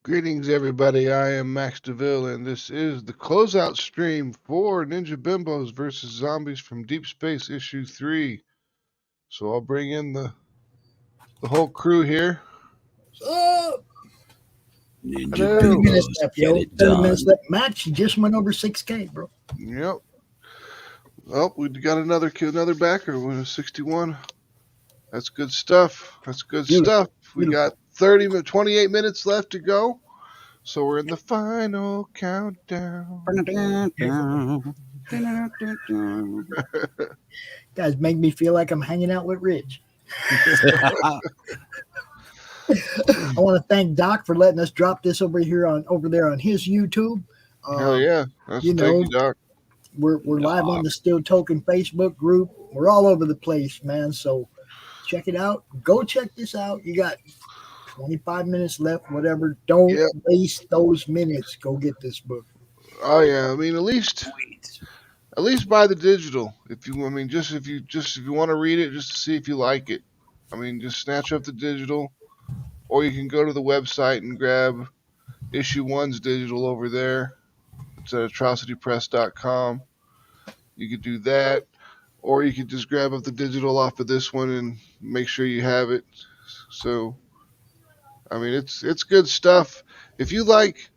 Greetings, everybody. I am Max DeVille, and this is the closeout stream for Ninja Bimbos versus Zombies from Deep Space Issue 3. So I'll bring in the whole crew here. Oh, Ninja Hello. 30 minutes Bimbos, left, get yo. it 30 minutes done. left. Max, you just went over 6K, bro. Yep. Well, we got another backer with a 61. That's good stuff. Beautiful. We got 28 minutes left to go. So we're in the final countdown. Guys, make me feel like I'm hanging out with Rich. I want to thank Doc for letting us drop this over there on his YouTube. Hell yeah. You Thank know, you, Doc. we're live on the Still Token Facebook group. We're all over the place, man. So check it out. Go check this out. You got 25 minutes left, whatever. Don't waste those minutes. Go get this book. Oh yeah. I mean, at least buy the digital. If you want to read it just to see if you like it. I mean, just snatch up the digital, or you can go to the website and grab issue one's digital over there. It's at atrocitypress.com. You could do that, or you could just grab up the digital off of this one and make sure you have it. So, I mean, it's good stuff. If you like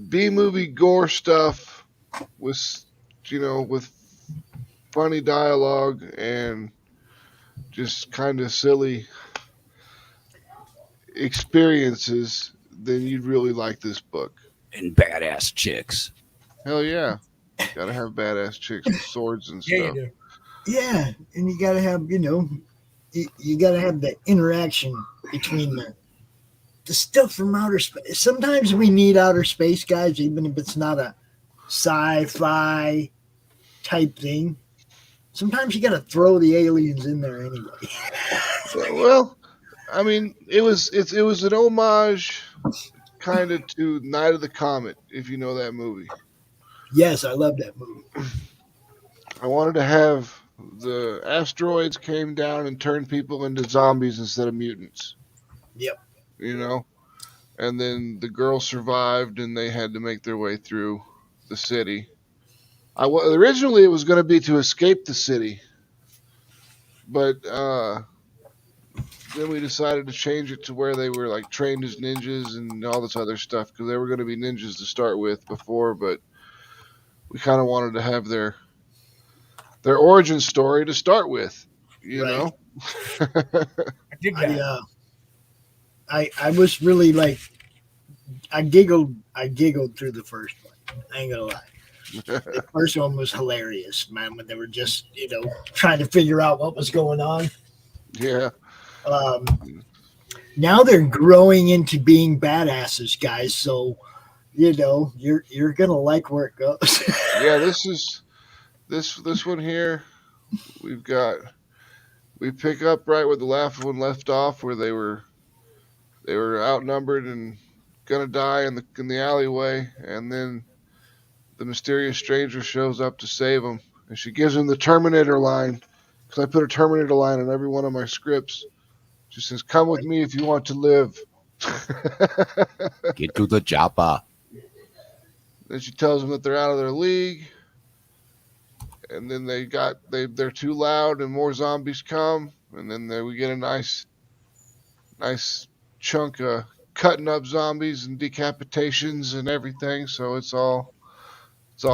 B-movie gore stuff with with funny dialogue and just kind of silly experiences, then you'd really like this book. And badass chicks. Hell yeah. Gotta have badass chicks with swords and stuff. do. Yeah, and you gotta have, you gotta have the interaction between the stuff from outer space. Sometimes we need outer space, guys, even if it's not a sci-fi type thing. Sometimes you gotta throw the aliens in there anyway. Well, I mean, it was an homage kind of to Night of the Comet, if you know that movie. Yes, I love that movie. I wanted to have the asteroids came down and turned people into zombies instead of mutants. Yep. And then the girls survived and they had to make their way through the city. Originally it was going to be to escape the city, but then we decided to change it to where they were like trained as ninjas and all this other stuff, because they were going to be ninjas to start with before, but we kind of wanted to have their origin story to start with, you know. I was really like, I giggled through the first one. I ain't gonna lie. The first one was hilarious, man, when they were just, trying to figure out what was going on. Yeah. Now they're growing into being badasses, guys. So, you're gonna like where it goes. Yeah, this one here. We pick up right where the last one left off, where they were outnumbered and gonna die in the alleyway, and then the mysterious stranger shows up to save them, and she gives him the Terminator line, because I put a Terminator line on every one of my scripts. She says, "Come with me if you want to live." Get to the chopper. Then she tells them that they're out of their league, and then they're too loud, and more zombies come, and then we get a nice chunk of cutting up zombies and decapitations and everything. So it's all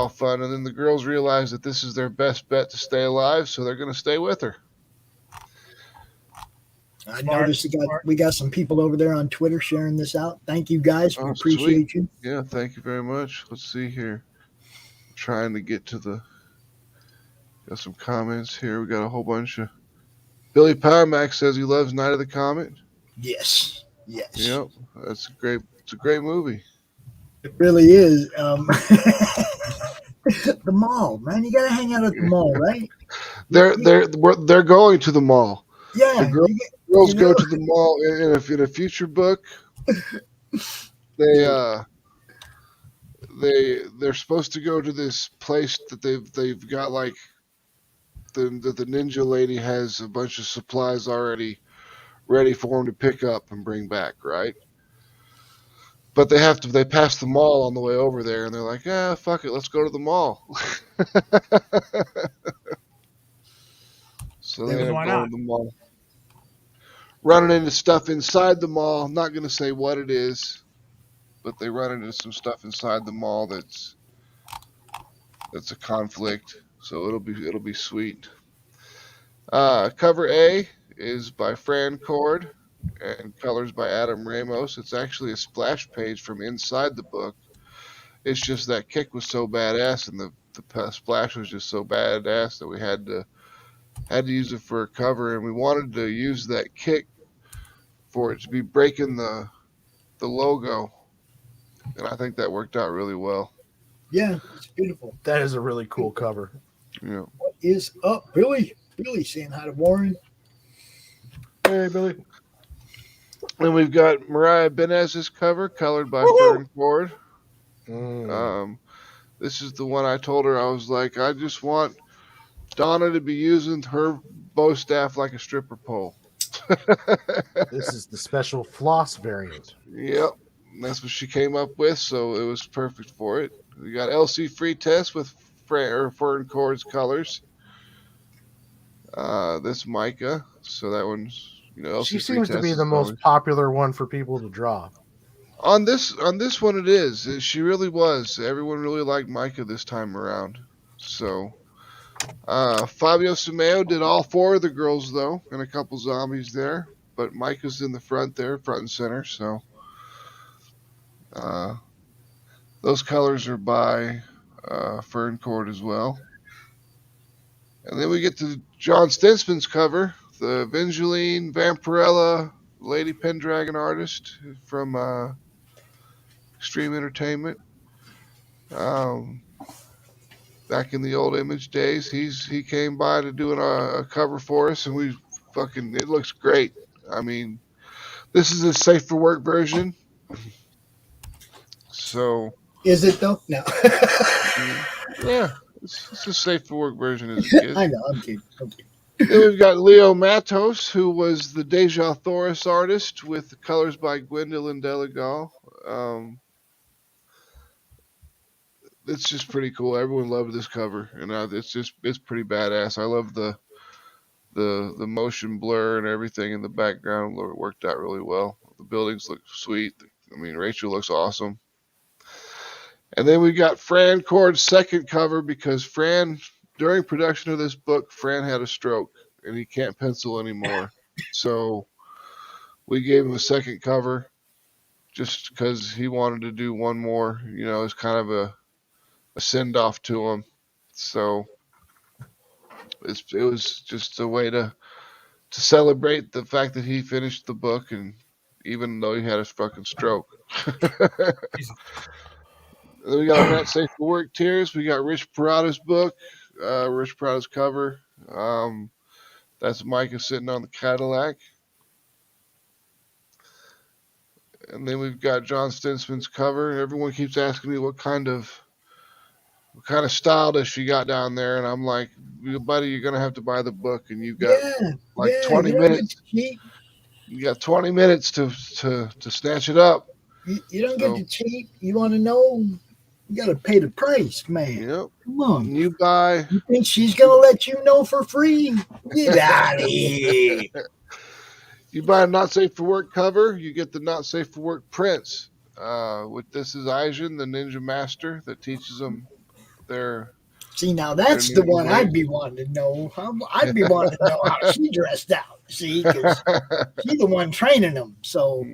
fun. And then the girls realize that this is their best bet to stay alive, so they're going to stay with her. I noticed we got some people over there on Twitter sharing this out. Thank you guys. We appreciate sweet. you. Yeah, thank you very much. Let's see here. I'm trying to get to got some comments here. We got a whole bunch of Billy Powermax says he loves Night of the Comet. Yes. Yep. It's a great movie. It really is. The mall, man. You gotta hang out at the mall, right? They're going to the mall. Yeah. The girls go to the mall in a future book. They're supposed to go to this place that they've got, like the ninja lady has a bunch of supplies already ready for them to pick up and bring back, right? But they pass the mall on the way over there, and they're like, fuck it, let's go to the mall. So they Because end up why going not? to the mall, running into stuff inside the mall. Not going to say what it is, but they run into some stuff inside the mall that's a conflict. So it'll be sweet. Cover A is by Fran Cord and colors by Adam Ramos. It's actually a splash page from inside the book. It's just that kick was so badass, and the splash was just so badass that we had to use it for a cover, and we wanted to use that kick for it to be breaking the logo, and I think that worked out really well. Yeah, it's beautiful. That is a really cool cover. Yeah. What is up, Billy? Billy saying hi to Warren. Hey, Billy. And we've got Mariah Benez's cover, colored by Fern Cord. This is the one I told her, I was like, I just want Donna to be using her bow staff like a stripper pole. This is the special floss variant. Yep, that's what she came up with, so it was perfect for it. We got LC Free Test with Fern Cord's colors. This Micah, so that one's LC She Free seems to Test be is the most always... popular one for people to draw. On this one it is. She really was. Everyone really liked Micah this time around. So Fabio Simeo did all four of the girls though, and a couple zombies there. But Micah's in the front there, front and center. So those colors are by Fern Cord as well. And then we get to John Stensman's cover, the Evangeline Vampirella Lady Pendragon artist from Extreme Entertainment. Back in the old Image days, he came by to do a cover for us, and it looks great. I mean, this is a safe for work version. So is it though? No. Yeah, it's a safe for work version as it gets. I know. I'm kidding. Then we've got Leo Matos, who was the Deja Thoris artist with colors by Gwendolyn Delegal. It's just pretty cool. Everyone loved this cover, and it's pretty badass. I love the motion blur and everything in the background. It worked out really well. The buildings look sweet. I mean, Rachel looks awesome. And then we got Fran Cord's second cover, because during production of this book, Fran had a stroke and he can't pencil anymore. So we gave him a second cover just because he wanted to do one more, as kind of a send off to him. So it was just a way to celebrate the fact that he finished the book, and even though he had his fucking stroke. Then we got Not Safe for Work Tears. We got Rich Parada's book, Rich Parada's cover. That's Micah sitting on the Cadillac. And then we've got John Stensman's cover. Everyone keeps asking me what kind of style does she got down there, and I'm like, buddy, you're gonna have to buy the book, and you've got 20 minutes. You got 20 minutes to snatch it up. You don't get to cheat. You want to know? You got to pay the price, man. Yep. Come on. You buy. You think she's gonna let you know for free? Get out of here. You buy a Not Safe for Work cover, you get the Not Safe for Work prints. This is Aijin, the ninja master, that teaches them their. See, now that's the one I'd be wanting to know. I'd be wanting to know how she dressed out. See, because she's the one training them. So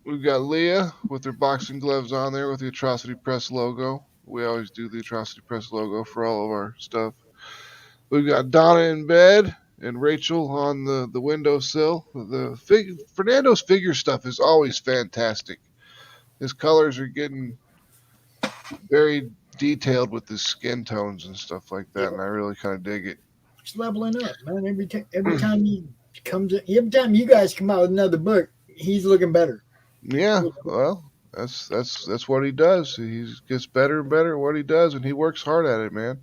We've got Leah with her boxing gloves on there with the Atrocity Press logo. We always do the Atrocity Press logo for all of our stuff. We've got Donna in bed and Rachel on the windowsill. Fernando's figure stuff is always fantastic. His colors are getting very detailed with his skin tones and stuff like that, and I really kind of dig it. It's leveling up, man. Every time he comes in, every time you guys come out with another book, he's looking better. Yeah, well, that's what he does. He gets better and better at what he does, and he works hard at it, man.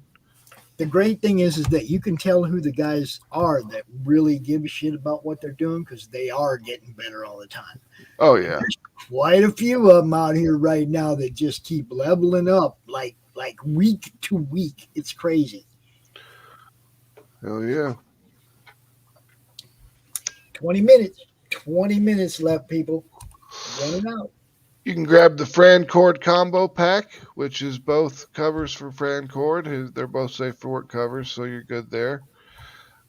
the great thing is that you can tell who the guys are that really give a shit about what they're doing because they are getting better all the time. Oh yeah. There's quite a few of them out here right now that just keep leveling up like week to week. It's crazy. Hell yeah. 20 minutes. 20 minutes left, people. Running out. You can grab the Fran Cord combo pack, which is both covers for Fran Cord. They're both safe for work covers, so you're good there.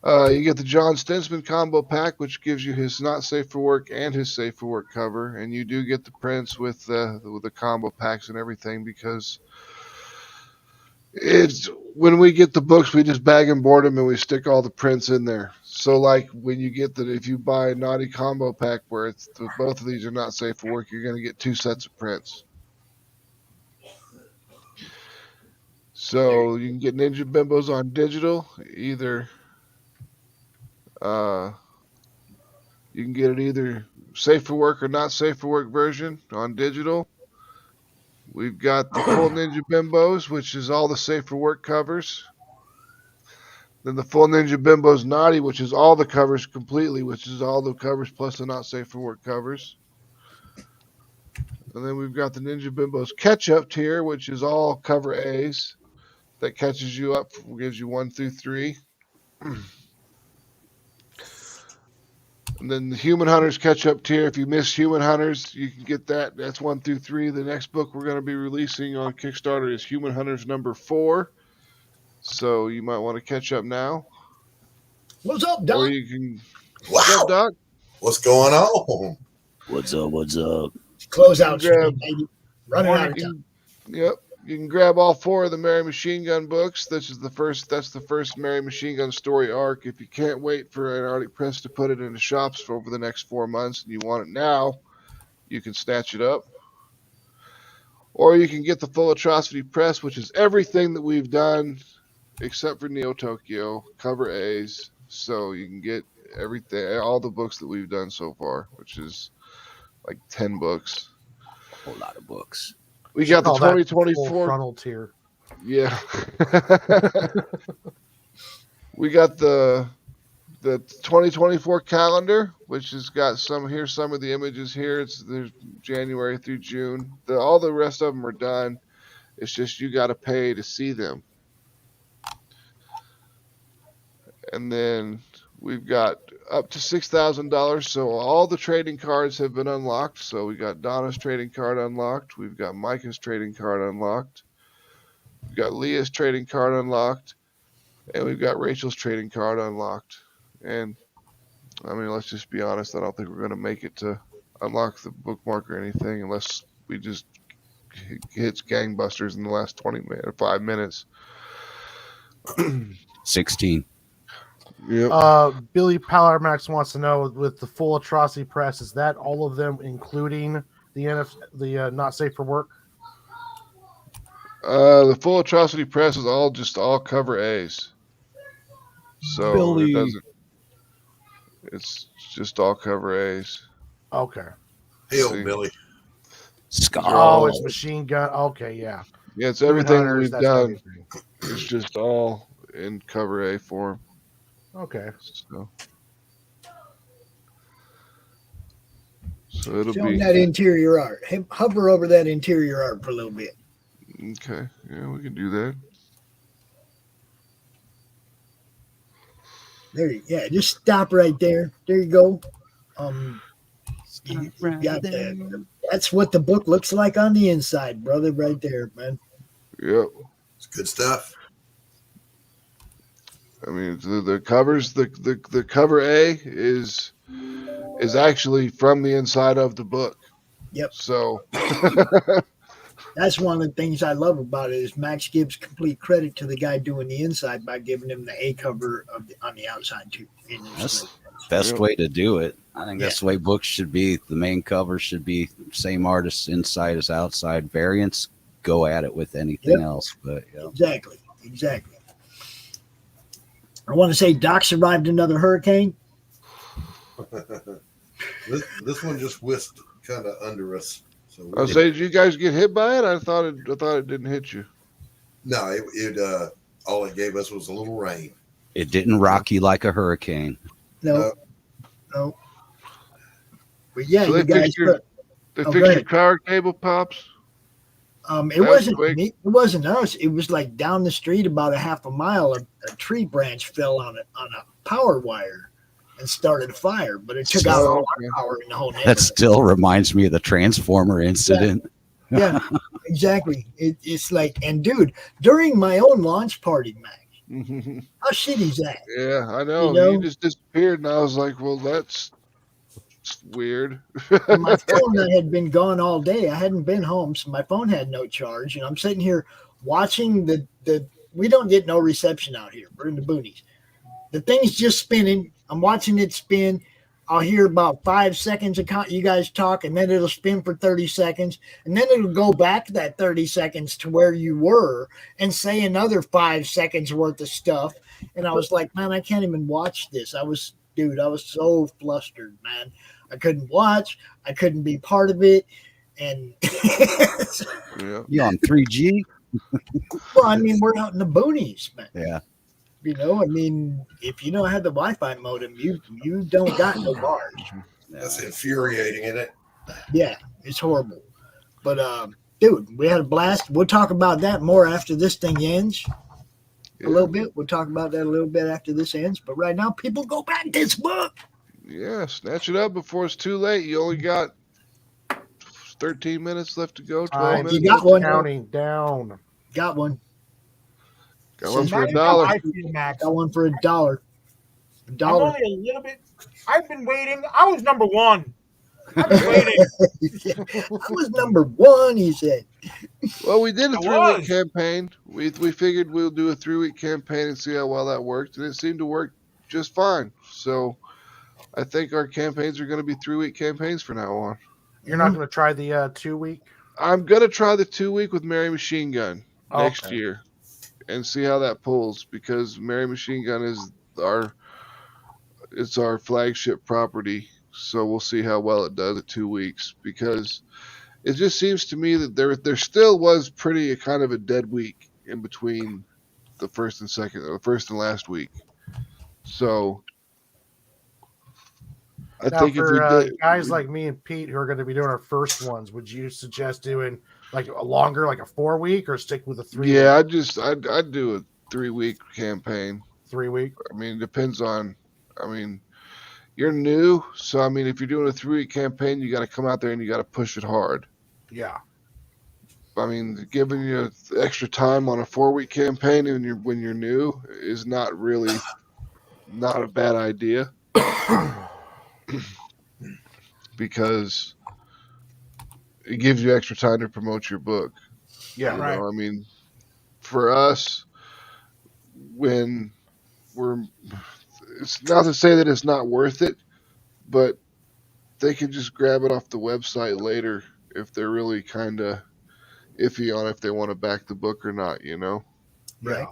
You get the John Stinsman combo pack, which gives you his not safe for work and his safe for work cover, and you do get the prints with the combo packs and everything because it's when we get the books, we just bag and board them and we stick all the prints in there. So like when you get if you buy a naughty combo pack where it's both of these are not safe for work, you're going to get 2 sets of prints. So you can get Ninja Bimbos on digital, either you can get it either safe for work or not safe for work version on digital. We've got the full Ninja Bimbos, which is all the safe for work covers. Then the full Ninja Bimbos Naughty, which is all the covers completely, which is all the covers plus the not safe for work covers. And then we've got the Ninja Bimbos Catch-Up tier, which is all cover A's. That catches you up, gives you 1 through 3. And then the Human Hunters Catch-Up tier. If you miss Human Hunters, you can get that. That's 1 through 3. The next book we're going to be releasing on Kickstarter is Human Hunters number 4. So you might want to catch up now. What's up, Doc? Or you can. Wow. What's up, Doc? What's going on? What's up? What's up? Closeout, Grab- baby. Running out of time. Yep. You can grab all 4 of the Mary Machine Gun books. That's the first Mary Machine Gun story arc. If you can't wait for an Arctic Press to put it in the shops for over the next 4 months and you want it now, you can snatch it up. Or you can get the Full Atrocity Press, which is everything that we've done except for Neo Tokyo, cover A's. So you can get everything, all the books that we've done so far, which is like 10 books. A whole lot of books. We got the Call that 2024 full frontal tier. Yeah. We got the 2024 calendar, which has got some of the images here. There's January through June. All the rest of them are done. It's just you got to pay to see them. And then we've got up to $6,000. So all the trading cards have been unlocked. So we got Donna's trading card unlocked. We've got Micah's trading card unlocked. We've got Leah's trading card unlocked. And we've got Rachel's trading card unlocked. And I mean, let's just be honest. I don't think we're going to make it to unlock the bookmark or anything unless we just hits gangbusters in the last 5 minutes. 16. Yep. Billy Palermax wants to know, with the Full Atrocity Press, is that all of them, including the not safe for work? The Full Atrocity Press is all cover A's. So Billy. it's just all cover A's. Okay. Hell, See. Billy. Scar. Oh, it's machine gun. Okay, yeah. Yeah, it's everything Hunters, we've that's done. everything. It's just all in cover A form. Okay. So it'll Show 'em be that interior art. Hover over that interior art for a little bit. okay. Yeah, we can do that. Yeah, just stop right there. There you go. You got that. That's what the book looks like on the inside, brother, right there, man. Yep. It's good stuff. I mean, the covers, the cover A is actually from the inside of the book. Yep. So That's one of the things I love about it is Max gives complete credit to the guy doing the inside by giving him the A cover on the outside too. That's the best way to do it. I think that's the way books should be. The main cover should be same artist inside as outside. Variants, go at it with anything else. But Exactly. I want to say Doc survived another hurricane. This one just whisked kind of under us. So I was saying, did you guys get hit by it? I thought it didn't hit you. no, it All it gave us was a little rain. It didn't rock you like a hurricane. No, no. But yeah, So you guys. they go fixed your ahead. power cable, Pops? It That was wasn't quick. me. It wasn't us. It was like down the street about a half a mile. A tree branch fell on a power wire and started a fire. But it took out all Okay. our power in the whole That neighborhood. still reminds me of the Transformer incident. Yeah, exactly. It's like, and dude, during my own launch party, Mac, how shitty's that? Yeah, I know. You know? You just disappeared, and I was like, well, that's weird. And my phone that had been gone all day. I hadn't been home, so my phone had no charge. And I'm sitting here watching the we don't get no reception out here. We're in the boonies. The thing's just spinning. I'm watching it spin. I'll hear about 5 seconds of you guys talk, and then it'll spin for 30 seconds, and then it'll go back that 30 seconds to where you were and say another 5 seconds worth of stuff. And I was like, man, I can't even watch this. I was so flustered, man. I couldn't watch. I couldn't be part of it. And Yeah. You on 3G? well, I mean, we're out in the boonies, man. Yeah. You know, I mean, if you don't have the Wi-Fi modem, you don't got no bars. That's infuriating, isn't it? Yeah, it's horrible. But dude, we had a blast. We'll talk about that more after this thing ends. A little bit. We'll talk about that a little bit after this ends. But right now, people go back this book. Yeah, snatch it up before it's too late. You only got 13 minutes left to go. 12 I'm minutes. You got one. counting down. Got one. Got one for Imagine $1. how I feel, Max. Got one for $1. A I'm dollar. only a little bit. I've been waiting. I was number one. I've been waiting. I was number one, he said. Well, we did a I 3-week was. campaign. We figured we'll do a 3-week campaign and see how well that worked, and it seemed to work just fine. So I think our campaigns are going to be 3-week campaigns from now on. You're not going to try the 2 week? I'm going to try the 2-week with Mary Machine Gun next Okay. year and see how that pulls, because Mary Machine Gun is our flagship property. So we'll see how well it does at 2 weeks, because it just seems to me that there still was pretty kind of a dead week in between the first and last week. So I Now, think if we for did, guys like me and Pete who are going to be doing our first ones, would you suggest doing like a longer, like a 4 week, or stick with a 3 yeah, week? I'd do a 3-week campaign. 3 week? I mean, it depends on. I mean, you're new, so I mean, if you're doing a 3-week campaign, you got to come out there and you got to push it hard. Yeah. I mean, giving you extra time on a 4-week campaign when you're new is not a bad idea, because it gives you extra time to promote your book. Yeah. You Right. know, I mean, for us, when it's not to say that it's not worth it, but they can just grab it off the website later if they're really kind of iffy on if they want to back the book or not, you know? Yeah.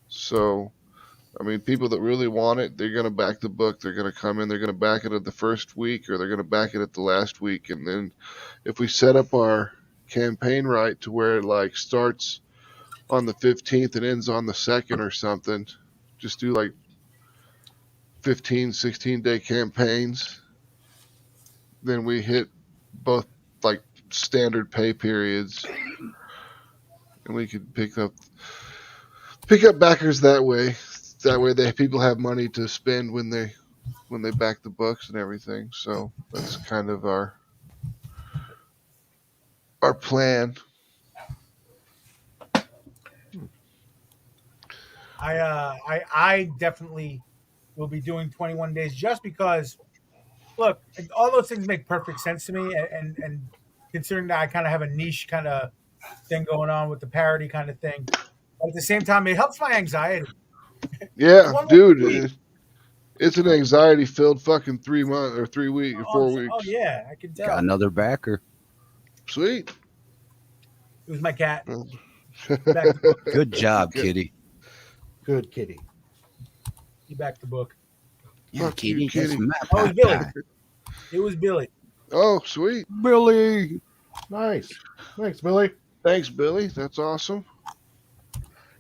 So, I mean, people that really want it, they're going to back the book. They're going to come in, they're going to back it at the first week, or they're going to back it at the last week. And then if we set up our campaign right to where it like starts on the 15th and ends on the 2nd or something, just do like 15, 16-day campaigns. Then we hit both like standard pay periods, and we could pick up backers that way. That way, people have money to spend when they back the books and everything. So that's kind of our plan. I definitely will be doing 21 days just because. Look, all those things make perfect sense to me, and considering that I kind of have a niche kind of thing going on with the parody kind of thing, but at the same time, it helps my anxiety. Yeah, One dude, week. it's an anxiety-filled fucking 3 months or 3 weeks or 4 weeks. Oh yeah, I can tell. Got another backer. Sweet. It was my cat. Oh. Back the book. Good job, Good. kitty. Good kitty. He backed the book. Fuck you, kitty. Oh, it was Billy. It was Billy. Oh, sweet. Billy. Nice. Thanks, Billy. Thanks, Billy. That's awesome.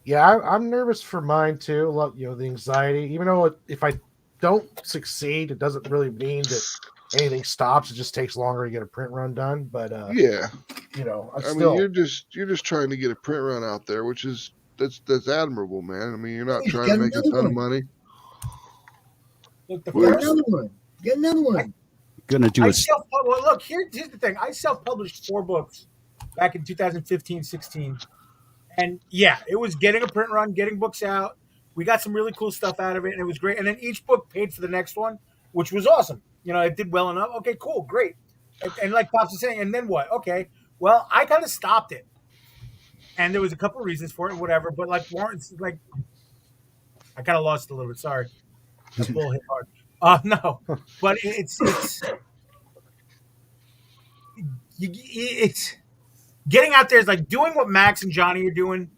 Yeah, I'm nervous for mine too. Look, the anxiety. Even though if I don't succeed, it doesn't really mean that anything stops. It just takes longer to get a print run done. But Yeah. I I mean, still you're just trying to get a print run out there, which is that's admirable, man. I mean, you're not Hey, you trying to got make a another ton of one. money. Look, the You got first another one. You got another one. Gonna do I it. self well, look, here's the thing. I self-published 4 books back in 2015, 16. And yeah, it was getting a print run, getting books out. We got some really cool stuff out of it, and it was great. And then each book paid for the next one, which was awesome. It did well enough. Okay, cool, great. And like Pops was saying, and then what? Okay, well, I kind of stopped it, and there was a couple of reasons for it, whatever. But like Warren's, like I kind of lost it a little bit. Sorry, that bull hit hard. No, but it's getting out there is like doing what Max and Johnny are doing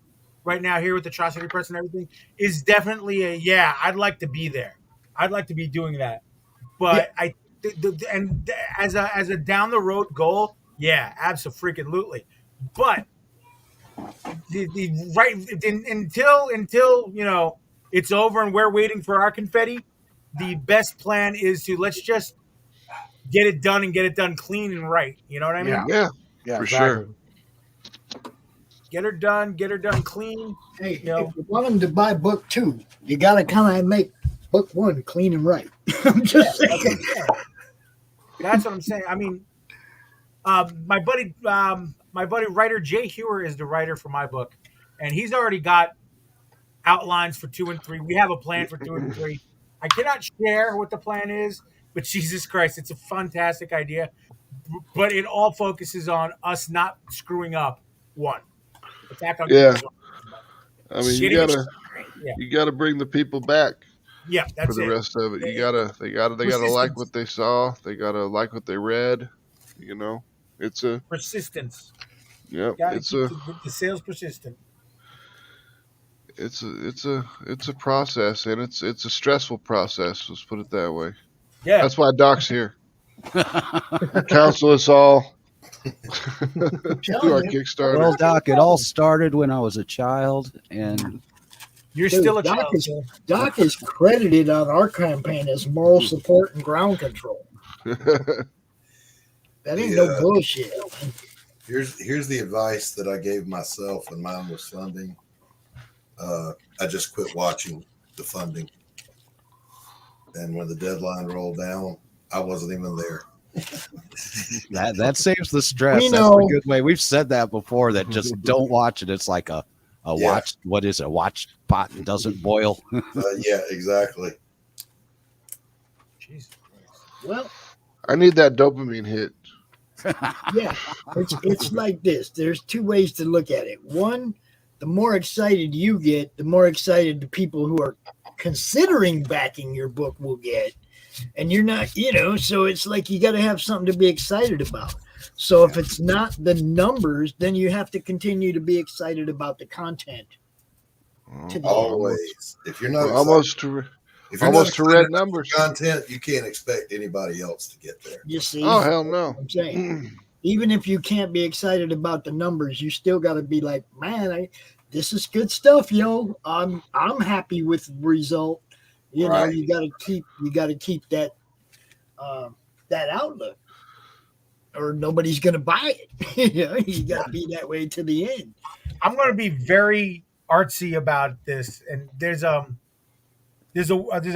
right now here with Atrocity Press and everything is definitely I'd like to be there. I'd like to be doing that. Yeah. But as a down the road goal, yeah, absolutely. But the right until it's over and we're waiting for our confetti, the best plan is to let's just get it done and get it done clean and right. You know what I mean? Yeah, yeah, for exactly. sure. Get her done clean. Hey, You know. if you want them to buy book 2, you got to kind of make book 1 clean and right. I'm just saying. That's what I'm saying. I mean, my buddy writer Jay Hewer is the writer for my book, and he's already got outlines for 2 and 3. We have a plan for 2 and 3. I cannot share what the plan is, but Jesus Christ, it's a fantastic idea. But it all focuses on us not screwing up 1. Attack on Yeah. King's One. I mean, Yeah. you gotta bring the people back Yeah, for that's the it. rest of it. They gotta like what they saw. They gotta like what they read. It's a Persistence. yep. Gotta It's keep a the sales persistent. it's a process, and it's a stressful process. Let's put it that way. Yeah. That's why Doc's here. Counsel us all through our Kickstarter. Well, Doc, it all started when I was a child, and You're Dude, still a Doc child. is, Doc is credited on our campaign as moral support and ground control. That ain't no bullshit. Here's the advice that I gave myself when mine was funding. I just quit watching the funding, and when the deadline rolled down, I wasn't even there. that saves the stress. We That's know. a good way. We've said that before. That just don't watch it. It's like a Yeah. watch. What is it? Watch pot and doesn't boil. Yeah, exactly. Jesus Christ. Well, I need that dopamine hit. yeah, it's like this. There's 2 ways to look at it. One, the more excited you get, the more excited the people who are considering backing your book will get. And you're not, so it's like you got to have something to be excited about. So if it's not the numbers, then you have to continue to be excited about the content. To the end. Always. If you're not Almost to if you're not almost to red excited about numbers. the content, you can't expect anybody else to get there. You see? Oh hell no! I'm saying, even if you can't be excited about the numbers, you still got to be like, man, this is good stuff, yo. I'm happy with the result. Right. You got to keep that that outlook, or nobody's gonna buy it. You got to be that way to the end. I'm going to be very artsy about this, and there's a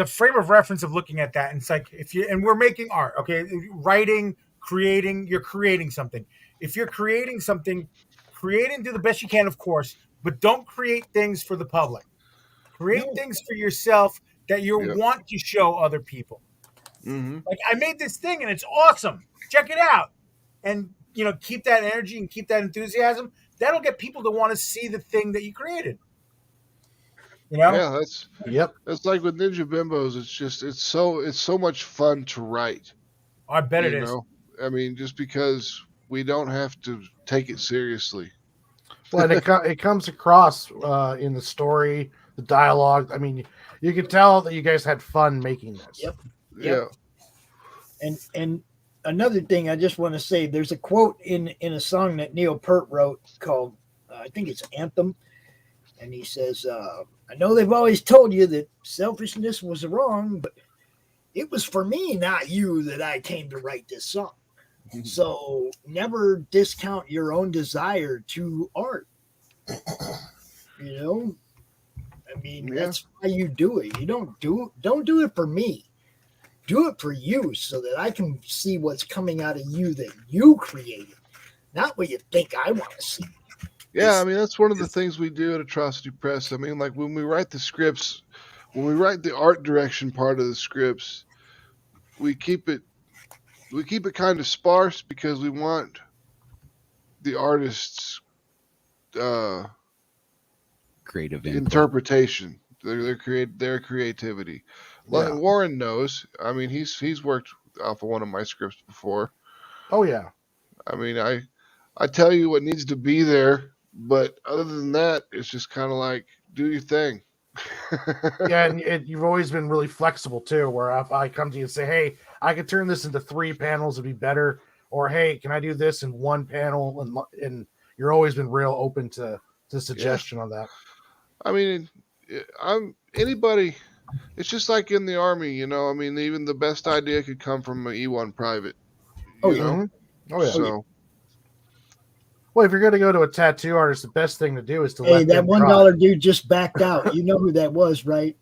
frame of reference of looking at that, and it's like and we're making art, okay? Writing, creating, you're creating something. If you're creating something, create and do the best you can, of course, but don't create things for the public. Create things for yourself that you want to show other people. Mm-hmm. Like, I made this thing and it's awesome. Check it out. And, keep that energy and keep that enthusiasm. That'll get people to want to see the thing that you created. Yeah, Yep. that's like with Ninja Bimbos. It's so much fun to write. I bet it is. I mean, just because we don't have to take it seriously. Well, and it comes across in the story, the dialogue. I mean, you can tell that you guys had fun making this. Yep. Yeah. And another thing I just want to say, there's a quote in a song that Neil Peart wrote called, I think it's Anthem. And he says, I know they've always told you that selfishness was wrong, but it was for me, not you, that I came to write this song. So never discount your own desire to art. You know, I mean, that's why you do it. You don't do it for me. Do it for you so that I can see what's coming out of you that you created, not what you think I want to see. Yeah, I mean, that's one of the things we do at Atrocity Press. I mean, like when we write the scripts, when we write the art direction part of the scripts, we keep it kind of sparse because we want the artist's Creative input. interpretation, their creativity. Yeah. Warren knows. I mean, he's worked off of one of my scripts before. Oh yeah. I mean, I tell you what needs to be there, but other than that, it's just kind of like do your thing. Yeah, and you've always been really flexible too. Where if I come to you and say, "Hey, I could turn this into 3 panels, it'd be better," or "Hey, can I do this in 1 panel?" And you're always been real open to suggestion on that. I mean, I'm anybody. It's just like in the army, you know. I mean, even the best idea could come from an E1 private. Oh, You yeah. know? Mm-hmm. Oh yeah. So Well, if you're going to go to a tattoo artist, the best thing to do is to Hey, let that them $1 dude just backed out. You know who that was, right?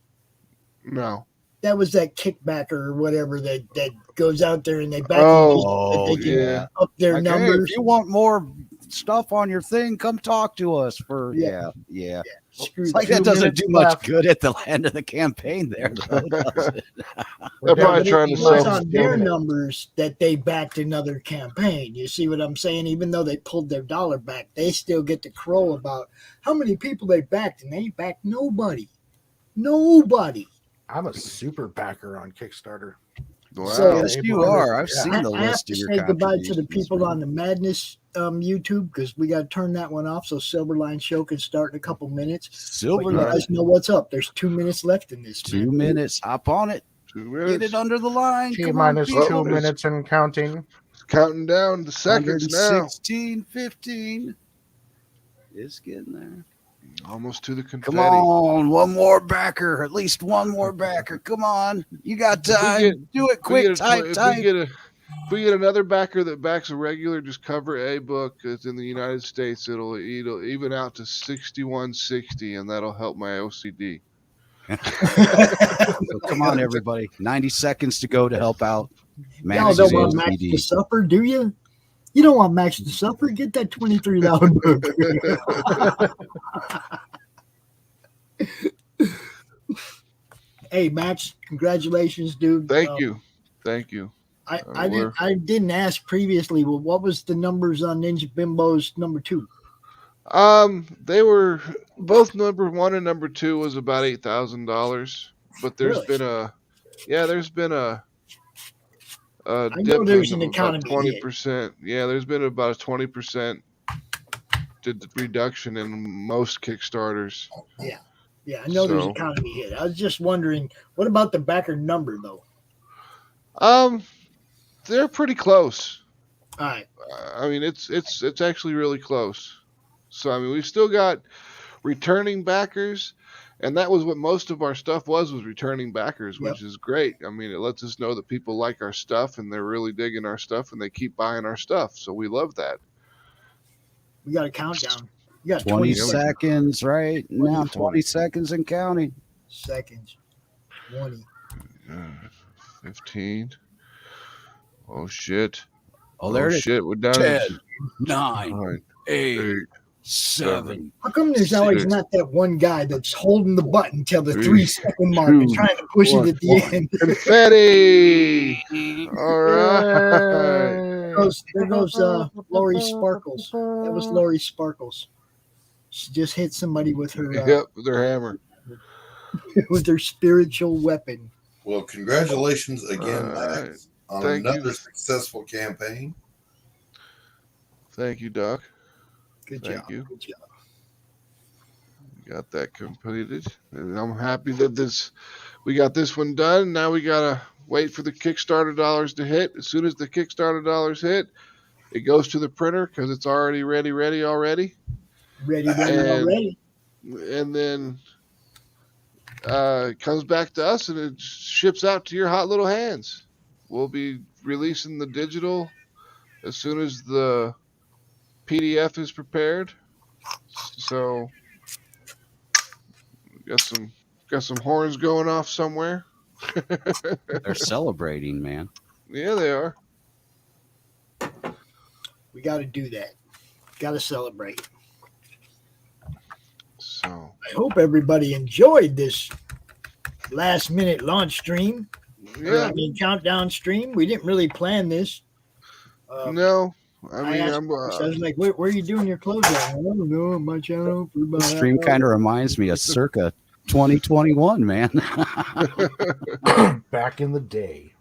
no. That was that kickbacker or whatever that goes out there and they back Oh, they can yeah. up their Like, hey, numbers. if you want more stuff on your thing, come talk to us. For Yeah. yeah. Screw It's like that. that doesn't minutes do much left. good at the end of the campaign there, though, does it? They're We're probably down trying to It sell was some on their stuff. numbers that they backed another campaign. You see what I'm saying? Even though they pulled their dollar back, they still get to crow about how many people they backed, and they ain't backed nobody. Nobody. I'm a super backer on Kickstarter. Wow. So- Yes, you are. I've Yeah. seen the I have list to of your say goodbye to the contributions, people man. on the Madness YouTube because we got to turn that one off so Silverline Show can start in a couple minutes. But Silver you Line. guys know what's up. There's 2 minutes left in this. 2 man. minutes. Hop on it. 2 Get minutes. it under the line. T Come on, minus people. 2 minutes and counting. Counting down the seconds now. 116, 15. It's getting there. Almost to the confetti. Come on, one more backer. At least one more backer. Come on. You got time. Do it If we quick. get a- Type. if we get another backer that backs a regular, just cover a book that's in the United States, it'll even out to 6160, and that'll help my OCD. So come on, everybody. 90 seconds to go to help out. Y'all Manage don't his want Max OCD. to suffer, do you? You don't want Max to suffer. Get that $23 book. Hey, Max, congratulations, dude. Thank you. I didn't ask previously. Well, what was the numbers on Ninja Bimbos number 2? They were both number 1 and number 2 was about $8,000, but there's Really? been a know dip there's in an about economy hit. 20%. Yeah, there's been about a 20% reduction in most Kickstarters. Yeah, I know there's So- economy hit. I was just wondering, what about the backer number though? They're pretty close. All right. I mean, it's actually really close. So I mean, we've still got returning backers, and that was what most of our stuff was returning backers, which is great. I mean, it lets us know that people like our stuff and they're really digging our stuff and they keep buying our stuff. So we love that. We got a countdown. You got 20 20 seconds, right? Now 20. 20 seconds and counting. seconds. 20. 15. Oh shit. Oh, there it is. Shit. We're down 10, to 9, 9, 8, 8. 7. How come there's always Six. not that one guy that's holding the button till the 3, 3-second mark and 2, trying to push 1. it at the end? Confetti. All right. There goes Lori Sparkles. That was Lori Sparkles. She just hit somebody with her Yep, their hammer. with her spiritual weapon. Well, congratulations again, Alright. Max, on Thank another you. successful campaign. Thank you, Doc. Good Thank job. you. Good job. Got that completed. And I'm happy that we got this one done. Now we gotta wait for the Kickstarter dollars to hit. As soon as the Kickstarter dollars hit, it goes to the printer because it's already ready already. Ready, And- already. and then it comes back to us and it ships out to your hot little hands. We'll be releasing the digital as soon as the PDF is prepared. So got some horns going off somewhere. They're celebrating, man. Yeah, they are. We got to do that. Got to celebrate. So I hope everybody enjoyed this last minute launch stream. yeah, I mean, countdown stream. We didn't really plan this. no, I mean asked Bruce, I was like, where are you doing your closeout? I don't know, on my channel. For about The stream kind of reminds me of circa 2021, man. Back in the day.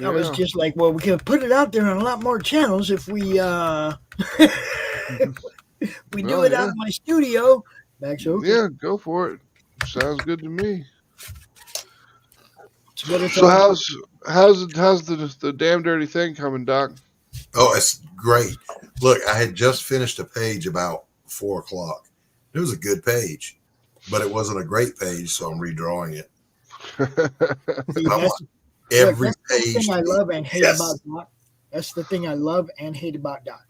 I was just like, well, we can put it out there on a lot more channels if we we do it out of my studio. Max, okay. Yeah, go for it. Sounds good to me. So how's the damn dirty thing coming, Doc? Oh, it's great. Look, I had just finished a page about 4:00. It was a good page, but it wasn't a great page, so I'm redrawing it. Every that's page. the thing I love and hate about Doc. That's the thing I love and hate about Doc.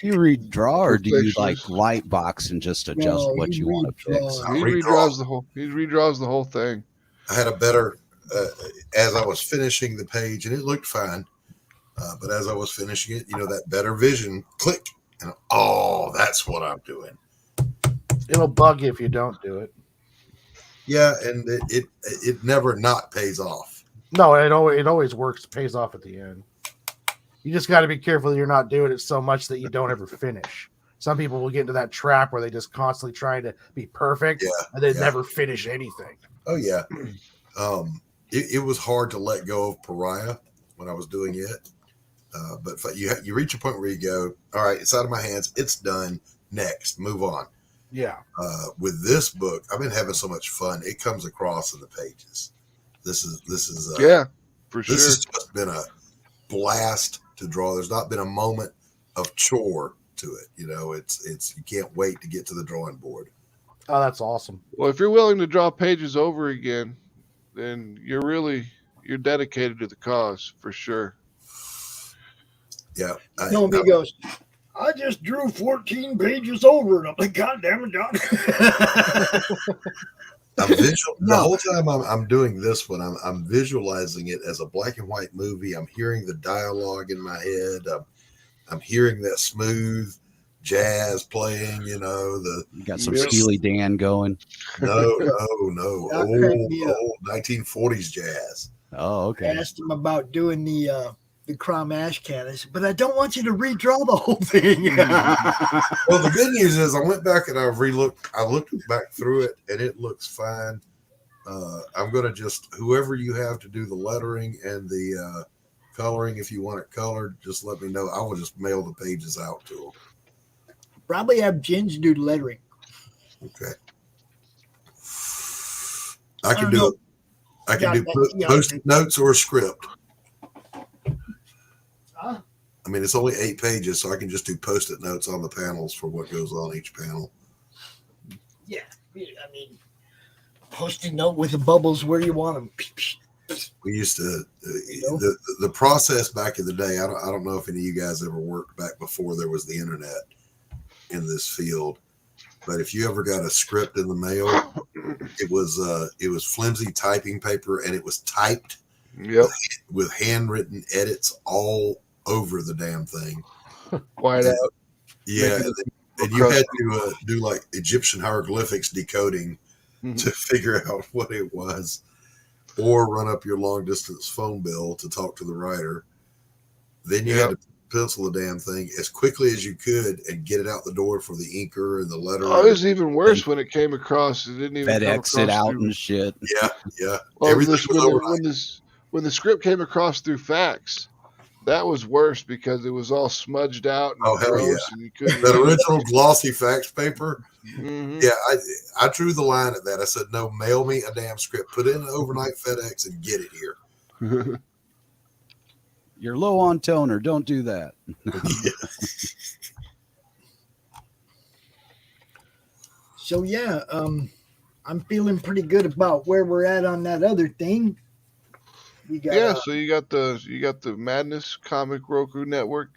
You redraw, or do you like light box and just adjust what you want to fix? He redraws the whole. He redraws the whole thing. I had a better as I was finishing the page, and it looked fine. But as I was finishing it, that better vision click, and that's what I'm doing. It'll bug you if you don't do it. Yeah, and it never not pays off. No, it always works. Pays off at the end. You just got to be careful that you're not doing it so much that you don't ever finish. Some people will get into that trap where they just constantly try to be perfect and they never finish anything. Oh yeah, it was hard to let go of Pariah when I was doing it, but you reach a point where you go, all right, it's out of my hands, it's done. Next, move on. Yeah. With this book, I've been having so much fun. It comes across in the pages. This is for sure. This has just been a blast to draw. There's not been a moment of chore to it. It's you can't wait to get to the drawing board. Oh, that's awesome. Well, if you're willing to draw pages over again, then you're dedicated to the cause for sure. Yeah. He goes, I just drew 14 pages over, and I'm like, God damn it, Doc. I'm visual the whole time I'm doing this one. I'm visualizing it as a black and white movie. I'm hearing the dialogue in my head. I'm hearing that smooth jazz playing. You got some Steely Dan going. No, old 1940s jazz. Oh, okay. I asked him about doing the Crom Ash can. I said, but I don't want you to redraw the whole thing. Well, the good news is I went back and I looked back through it, and it looks fine. I'm going to just, whoever you have to do the lettering and the coloring, if you want it colored, just let me know. I will just mail the pages out to them. Probably have Ginge do the lettering. Okay. I can do post-it notes or a script. I mean, it's only 8 pages, so I can just do post-it notes on the panels for what goes on each panel. Yeah, I mean, post-it note with the bubbles where you want them. We used to the process back in the day. I don't know if any of you guys ever worked back before there was the internet in this field, but if you ever got a script in the mail, it was flimsy typing paper, and it was typed with handwritten edits all over the damn thing. White out. Yeah, and you had to do like Egyptian hieroglyphics decoding to figure out what it was, or run up your long distance phone bill to talk to the writer. Then you had to pencil the damn thing as quickly as you could and get it out the door for the inker and the letter. Oh, it was even worse when it came across. It didn't even FedEx it out and shit. Yeah. Well, Everything when the script came across through fax, that was worse because it was all smudged out and gross, and you couldn't. That original glossy fax paper. Mm-hmm. Yeah, I drew the line at that. I said, no, mail me a damn script. Put it in an overnight FedEx and get it here. You're low on toner. Don't do that. So yeah, I'm feeling pretty good about where we're at on that other thing. We got Yeah, so you got the Madness Comic Roku Network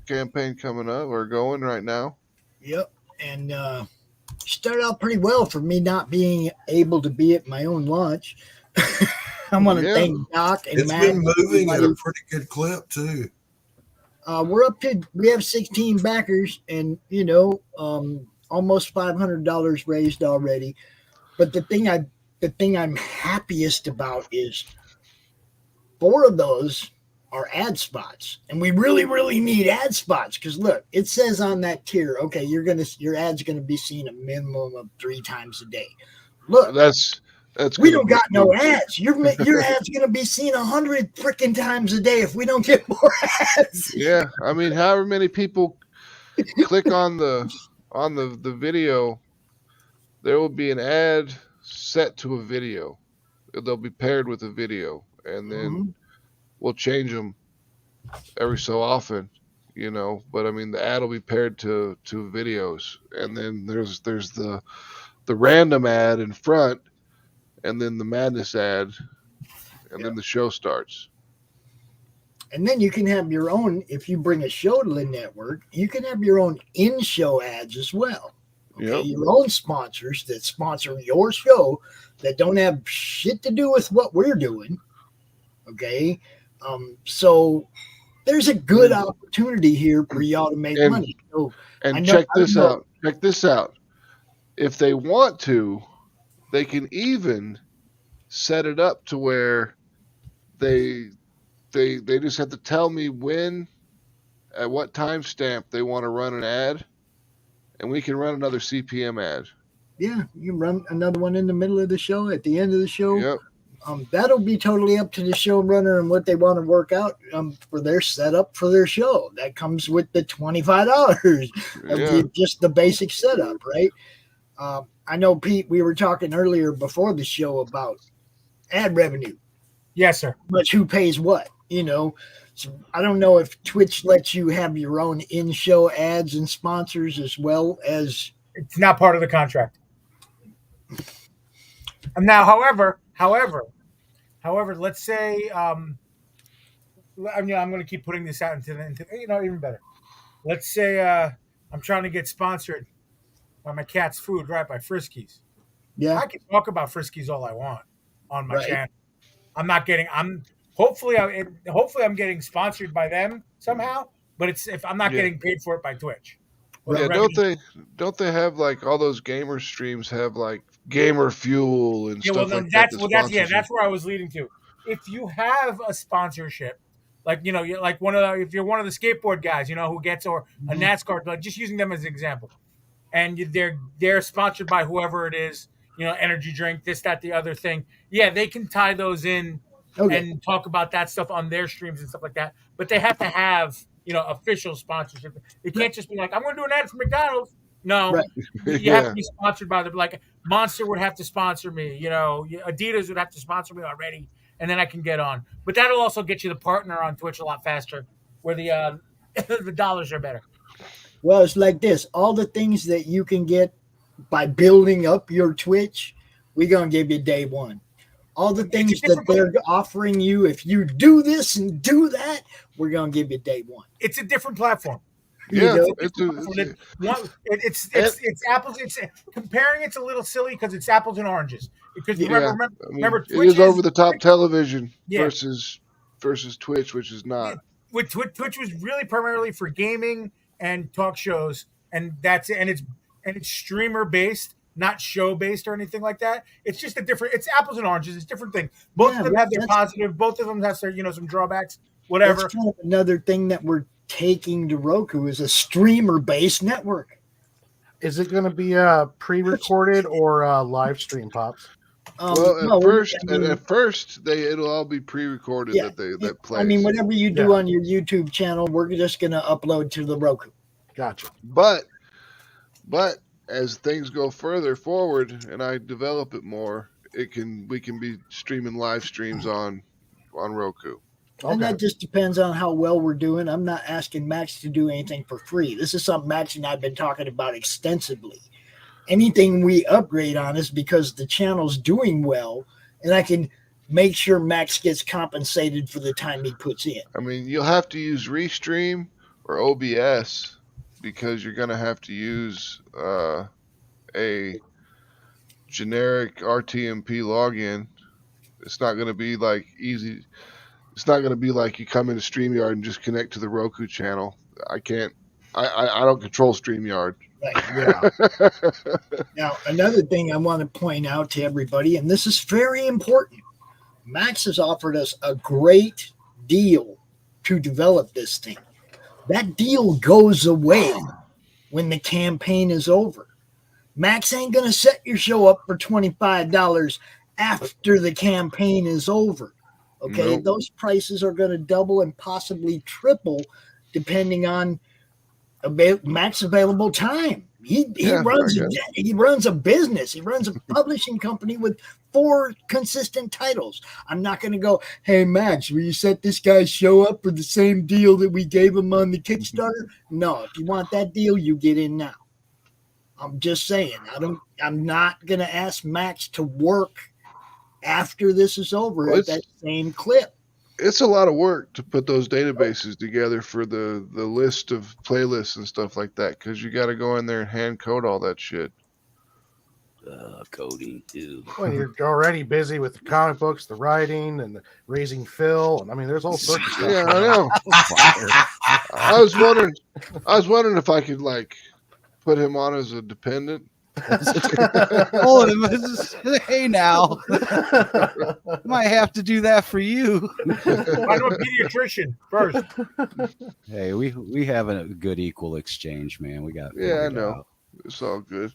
campaign coming up or going right now. yep, and started out pretty well for me not being able to be at my own launch. I want to Yeah. thank Doc and It's Matt. been and moving at everybody. a pretty good clip too. We have 16 backers and almost $500 raised already. But the thing I'm happiest about is 4 of those are ad spots, and we really, really need ad spots because look, it says on that tier, okay, your ad's gonna be seen a minimum of 3 times a day. Look, That's we gonna don't be got no huge. ads. Your ad's gonna be seen 100 freaking times a day if we don't get more ads. Yeah, I mean, however many people click on the video, there will be an ad set to a video. They'll be paired with a video, and then Mhm. we'll change them every so often, But I mean, the ad will be paired to videos, and then there's the random ad in front, and then the Madness ad, and then the show starts. And then you can have your own, if you bring a show to the network, you can have your own in-show ads as well. Okay, Yep. your own sponsors that sponsor your show that don't have shit to do with what we're doing. Okay, so there's a good opportunity here for y'all to make And money. So I and know, check I this know, out. Check this out. If they want to, they can even set it up to where they they just have to tell me when, at what timestamp they want to run an ad, and we can run another CPM ad. yeah, you can run another one in the middle of the show, at the end of the show. Yep. That'll be totally up to the showrunner and what they want to work out for their setup for their show. That comes with the $25 of Yeah. just the basic setup, right? I know, Pete, we were talking earlier before the show about ad revenue. Yes, sir. But who pays what? So I don't know if Twitch lets you have your own in-show ads and sponsors as well as. It's not part of the contract. And now, however, let's say, I'm going to keep putting this out into even better. Let's say I'm trying to get sponsored by my cat's food, right, by Friskies. Yeah. I can talk about Friskies all I want on my Right. channel. Hopefully I'm getting sponsored by them somehow, but if I'm not getting paid for it by Twitch. Yeah, don't they have like all those gamer streams have like gamer fuel and stuff like that? That's where I was leading to. If you have a sponsorship, like if you're one of the skateboard guys, who gets or a NASCAR, like just using them as an example, and they're sponsored by whoever it is, energy drink, this, that, the other thing. Yeah, they can tie those in and talk about that stuff on their streams and stuff like that. But they have to have official sponsorship. It can't just be like, I'm going to do an ad for McDonald's. No, Right. You have to be sponsored by them. Like Monster would have to sponsor me. Adidas would have to sponsor me already, and then I can get on. But that'll also get you the partner on Twitch a lot faster, where the the dollars are better. Well, it's like this. All the things that you can get by building up your Twitch, we're going to give you day one. All the things that they're offering you, if you do this and do that, we're going to give you day one. It's a different platform. Yeah, it's apples. It's comparing. It's a little silly because it's apples and oranges. Because remember, Twitch it is over the top television Yeah. versus Twitch, which is not. Twitch was really primarily for gaming and talk shows, and that's it. And it's streamer based, not show based or anything like that. It's just it's apples and oranges. It's different thing. Both of them have their positive. Both of them have their some drawbacks. Whatever. That's kind of another thing that we're taking to Roku is a streamer based network. Is it going to be pre-recorded or live stream, Pops? At first, it'll all be pre-recorded that plays. I mean, whatever you do on your YouTube channel, we're just going to upload to the Roku. Gotcha. But as things go further forward and I develop it more, we can be streaming live streams on Roku. And that just depends on how well we're doing. I'm not asking Max to do anything for free. This is something Max and I have been talking about extensively. anything we upgrade on is because the channel's doing well, and I can make sure Max gets compensated for the time he puts in. I mean, you'll have to use Restream or OBS because you're going to have to use a generic RTMP login. It's not going to be like easy. It's not going to be like you come into StreamYard and just connect to the Roku channel. I can't. I don't control StreamYard. Right. Yeah. Now, another thing I want to point out to everybody, and this is very important, Max has offered us a great deal to develop this thing. That deal goes away when the campaign is over. Max ain't going to set your show up for $25 after the campaign is over. Okay, Nope. Those prices are going to double and possibly triple depending on Max available time. He runs a business. He runs a publishing company with 4 consistent titles. I'm not going to go, hey Max, will you set this guy's show up for the same deal that we gave him on the Kickstarter? No, if you want that deal, you get in now. I'm just saying. I'm not going to ask Max to work after this is over at that same clip. It's a lot of work to put those databases together for the list of playlists and stuff like that, because you got to go in there and hand code all that shit. Coding too. When you're already busy with the comic books, the writing, and the raising Phil, and I mean, there's all sorts of stuff. Yeah, I know. I was wondering if I could like put him on as a dependent. Hey now, might have to do that for you. Find a pediatrician first. Hey, we have a good equal exchange, man. We got. Yeah, I know. It's all good.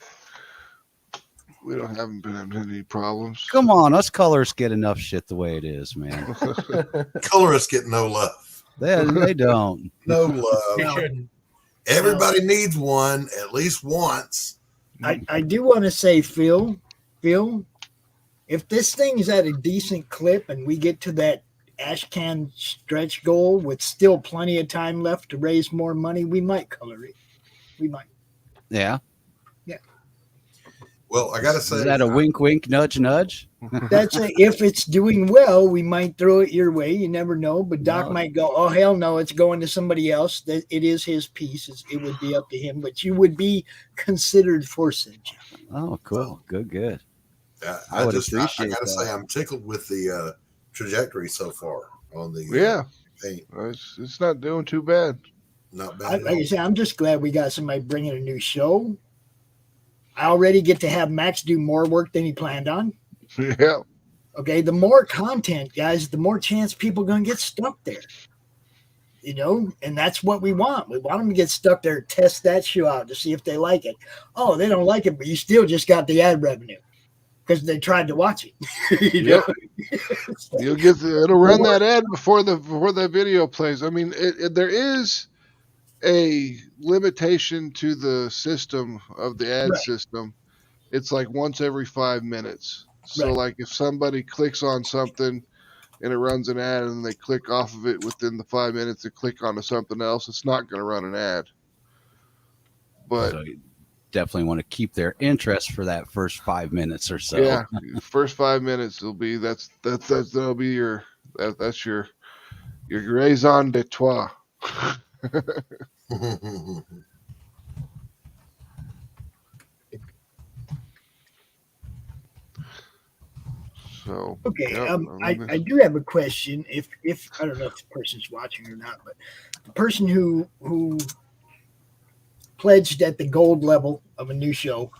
We haven't been having any problems. Come on, us colors get enough shit the way it is, man. Colorists get no love. They don't. No love. They shouldn't. Everybody needs one at least once. I do want to say, Phil, if this thing is at a decent clip and we get to that Ashcan stretch goal with still plenty of time left to raise more money, we might color it. We might. Yeah. Well, I got to say, Is that a wink, wink, nudge, nudge? That's if it's doing well, we might throw it your way. You never know. But Doc might go, oh, hell no, it's going to somebody else. It is his piece. It would be up to him. But you would be considered for such. Oh, cool. Good. I would got appreciate to that. say, I'm tickled with the trajectory so far on the paint. It's not doing too bad. Not bad. Like I said, I'm just glad we got somebody bringing a new show. I already get to have Max do more work than he planned on. Yeah. Okay, the more content, guys, the more chance people are going to get stuck there. And that's what we want. We want them to get stuck there, test that show out to see if they like it. Oh, they don't like it, but you still just got the ad revenue because they tried to watch it. Yep. You'll get it'll run that ad before the video plays. I mean, there is a limitation to the system of the ad system. It's like once every 5 minutes. So like if somebody clicks on something and it runs an ad and they click off of it within the 5 minutes and click onto something else, it's not going to run an ad. But so you definitely want to keep their interest for that first 5 minutes or so. yeah, first 5 minutes will be that'll be your raison d'etre. So okay, I do have a question. If I don't know if the person's watching or not, but the person who pledged at the gold level of a new show,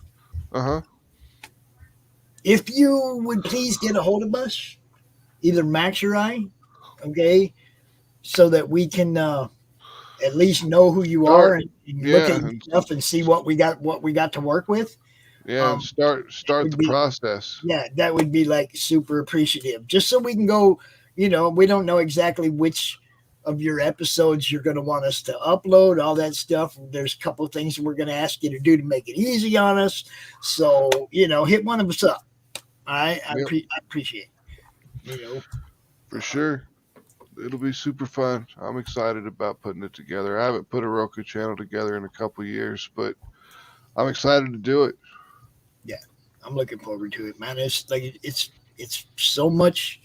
if you would please get a hold of us, either Max or I, okay, so that we can at least know who you are and look at your stuff and see what we got to work with. Yeah, start the process. Yeah, that would be like super appreciative. Just so we can go, we don't know exactly which of your episodes you're going to want us to upload, all that stuff. There's a couple of things we're going to ask you to do to make it easy on us. So, hit one of us up. I appreciate it. For sure. It'll be super fun. I'm excited about putting it together. I haven't put a Roku channel together in a couple of years, but I'm excited to do it. I'm looking forward to it, man. It's like it's so much.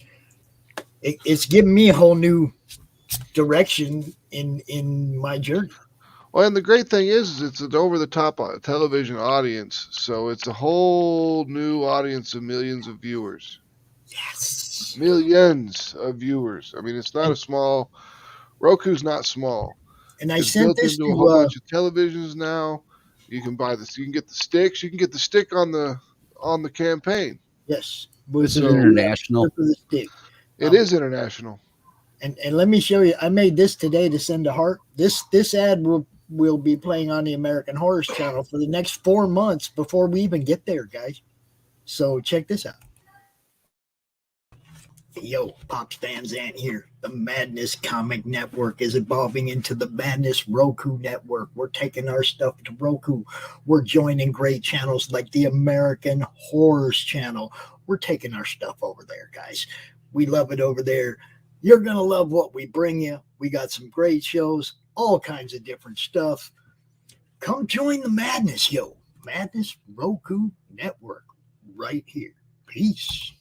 It's giving me a whole new direction in my journey. Well, and the great thing is it's an over-the-top television audience, so it's a whole new audience of millions of viewers. Yes. Millions of viewers. I mean, it's not a small. Roku's not small. And I It's sent built this into a whole to bunch of televisions now. You can buy this. You can get the sticks. You can get the stick on the campaign. yes. Is it So- international? For the stick. It is international. And let me show you. I made this today to send to Hart. This ad will be playing on the American Horror Channel for the next 4 months before we even get there, guys. So check this out. Yo, Pops Van Zant here. The Madness Comic Network is evolving into the Madness Roku Network. We're taking our stuff to Roku. We're joining great channels like the American Horrors Channel. We're taking our stuff over there, guys. We love it over there. You're going to love what we bring you. We got some great shows, all kinds of different stuff. Come join the madness, yo. Madness Roku Network right here. Peace.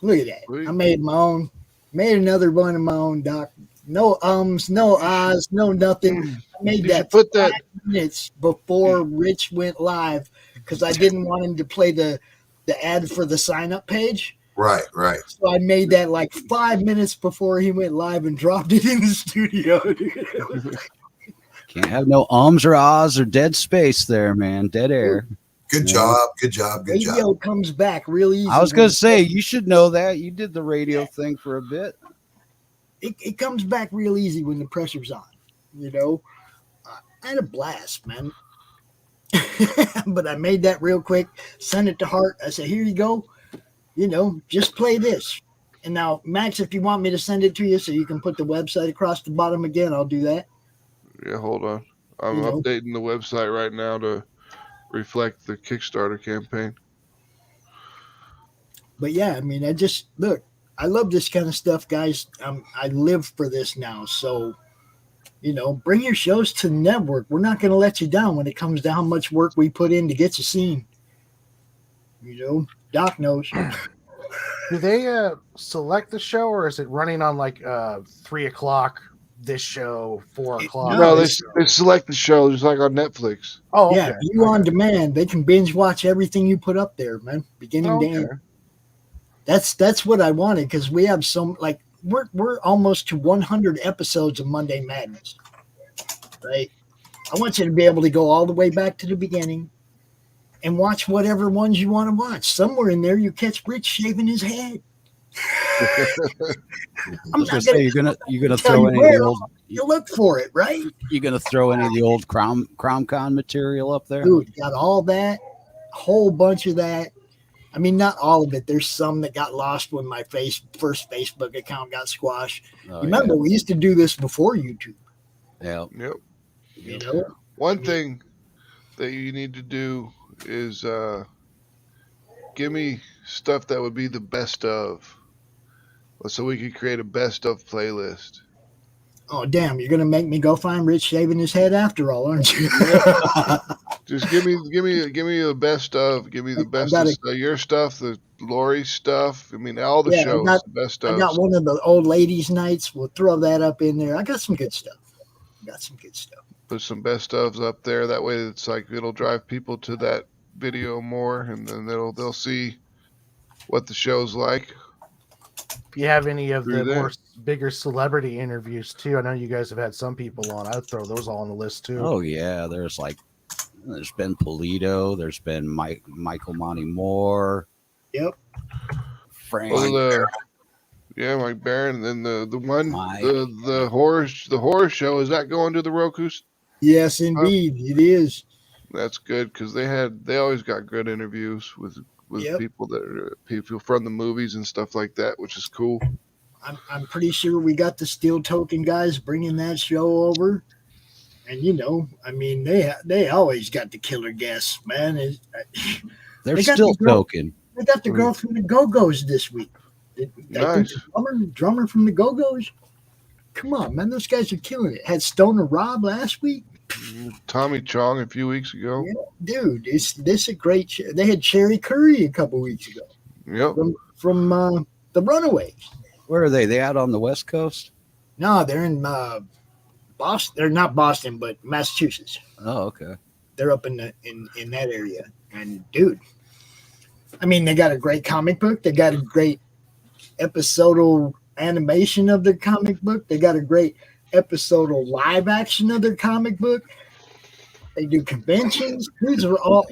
Look at that. Sweet. I made my own. Made another one of my own, Doc. No ums, no ahs, no nothing. I made You that should put that. 5 minutes before Rich went live because I didn't want him to play the ad for the sign-up page. Right, right. So I made that like 5 minutes before he went live and dropped it in the studio. Can't have no ums or ahs or dead space there, man. Dead air. Good Yeah. job. Good job. Good job. Radio comes back really easy. I was going to say, you should know that. You did the radio thing for a bit. It comes back real easy when the pressure's on. You know, I had a blast, man. But I made that real quick, sent it to Hart. I said, here you go. You know, just play this. And now, Max, if you want me to send it to you so you can put the website across the bottom again, I'll do that. Yeah, hold on. I'm You know. updating the website right now to reflect the Kickstarter campaign. But yeah, I mean, I love this kind of stuff, guys. I live for this now. So, you know, bring your shows to the network. We're not going to let you down when it comes to how much work we put in to get you seen. You know, Doc knows. Do they select the show, or is it running on like 3 o'clock? This show, 4 o'clock. No, this they select the show just like on Netflix. Oh, okay. Yeah, you on demand. They can binge watch everything you put up there, man. Beginning to Okay. end. That's what I wanted because we have some like we're almost to 100 episodes of Monday Madness, right? I want you to be able to go all the way back to the beginning and watch whatever ones you want to watch. Somewhere in there, you catch Rich shaving his head. I I'm was not going to say, gonna you're gonna tell throw you any of where. the old You look for it, right? you're gonna throw any of the old CromCon material up there. Dude, got all that, whole bunch of that. I mean, not all of it. There's some that got lost when my first Facebook account got squashed. Oh, Remember, we used to do this before YouTube. yeah. Yep. You know, One thing that you need to do is give me stuff that would be the best of, so we could create a best of playlist. oh damn, you're gonna make me go find Rich shaving his head after all, aren't you? Just give me the best of. Give me the best of your stuff, the Lori stuff. I mean, all the Yeah, shows, the best I of. got one of the old ladies' nights. We'll throw that up in there. I got some good stuff. Put some best ofs up there. That way, it's like it'll drive people to that video more, and then they'll see what the show's like. If you have any of Through the there. more bigger celebrity interviews too, I know you guys have had some people on. I'd throw those all on the list too. Oh yeah. There's been Polito. There's been Michael Monty Moore. Yep. Frank. Mike Barron. And then the one Mike. the horror show, is that going to the Roku's? Yes, indeed, it is. That's good because they always got good interviews with Yep. people that are people from the movies and stuff like that, which is cool. I'm pretty sure we got the Steel Token guys bringing that show over, and you know, I mean, they always got the killer guests, man. They're They got still the girl- token. They got the girl from the Go-Go's this week. I think Nice. the drummer from the Go-Go's. Come on, man, those guys are killing it. Had Stoner Rob last week. Tommy Chong a few weeks ago. Yeah, dude, this a great show. They had Cherry Curry a couple weeks ago Yep. from the Runaways. Where are they? They out on the West Coast? No, they're in Boston. They're not Boston, but Massachusetts. Oh, okay. They're up in that area. And dude, I mean, they got a great comic book. They got a great episodal animation of their comic book. They got a great episodal live action of their comic book. They do conventions. These are all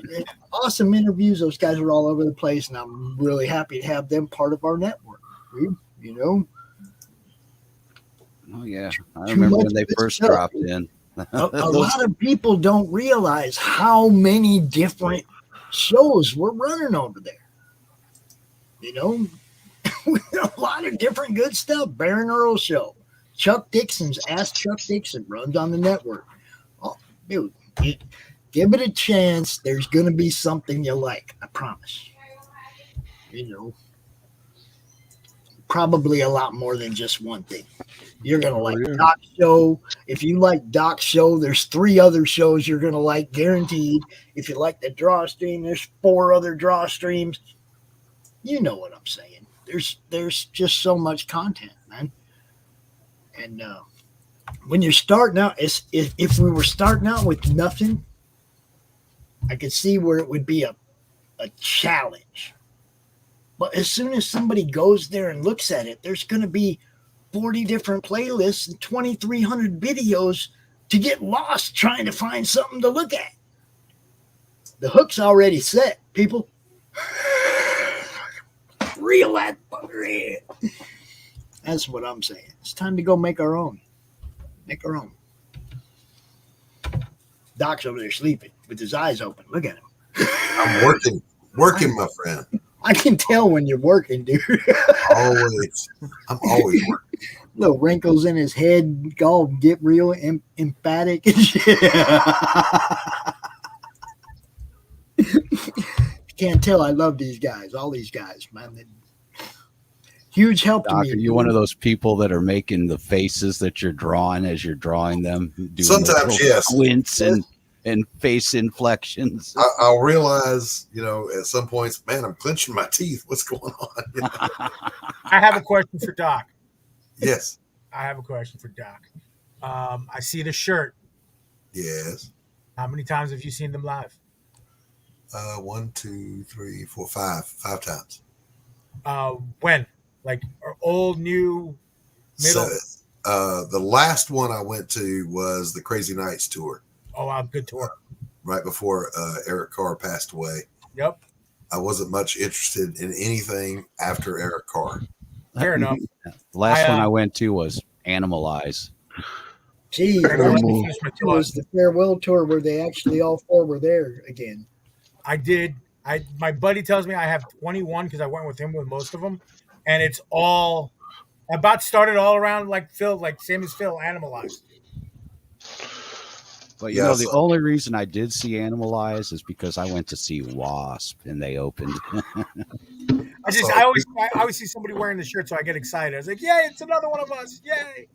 awesome interviews. Those guys are all over the place, and I'm really happy to have them part of our network. Dude, you know. Oh yeah, I remember when they first dropped in. A lot of people don't realize how many different shows we're running over there. You know, a lot of different good stuff. Baron Earl show, Chuck Dixon's Ask Chuck Dixon runs on the network. Oh, dude, give it a chance. There's going to be something you like. I promise. You know, probably a lot more than just one thing. You're going to like Doc Show. If you like Doc Show, there's 3 other shows you're going to like, guaranteed. If you like the draw stream, there's 4 other draw streams. You know what I'm saying. There's just so much content, man. And when you're starting out, if we were starting out with nothing, I could see where it would be a challenge. But as soon as somebody goes there and looks at it, there's going to be 40 different playlists and 2,300 videos to get lost trying to find something to look at. The hook's already set, people. Reel that fucker in. That's what I'm saying. It's time to go make our own. Make our own. Doc's over there sleeping with his eyes open. Look at him. I'm working, my friend. I can tell when you're working, dude. Always. I'm always working. Little wrinkles in his head, all get real emphatic and shit. Can't tell I love these guys, all these guys, man. Huge help to Doc, me. are you one of those people that are making the faces that you're drawing as you're drawing them? Doing Sometimes, yes. Squints and face inflections. I'll realize, at some points, man, I'm clenching my teeth. What's going on? I have a question for Doc. Yes. I have a question for Doc. I see the shirt. Yes. How many times have you seen them live? 1, 2, 3, 4, 5 times. When? Like old, new, middle? So, the last one I went to was the Crazy Nights tour. Oh, wow, good tour. Right before Eric Carr passed away. Yep. I wasn't much interested in anything after Eric Carr. Fair enough. The last one I went to was Animalize. Gee, it was the farewell tour where they actually all 4 were there again. I did. My buddy tells me I have 21 because I went with him with most of them, and it's all about started all around like Phil, like same as Phil, Animalized. But the only reason I did see Animalize is because I went to see Wasp and they opened. I always see somebody wearing the shirt, so I get excited. I was like, "Yay, it's another one of us! Yay!"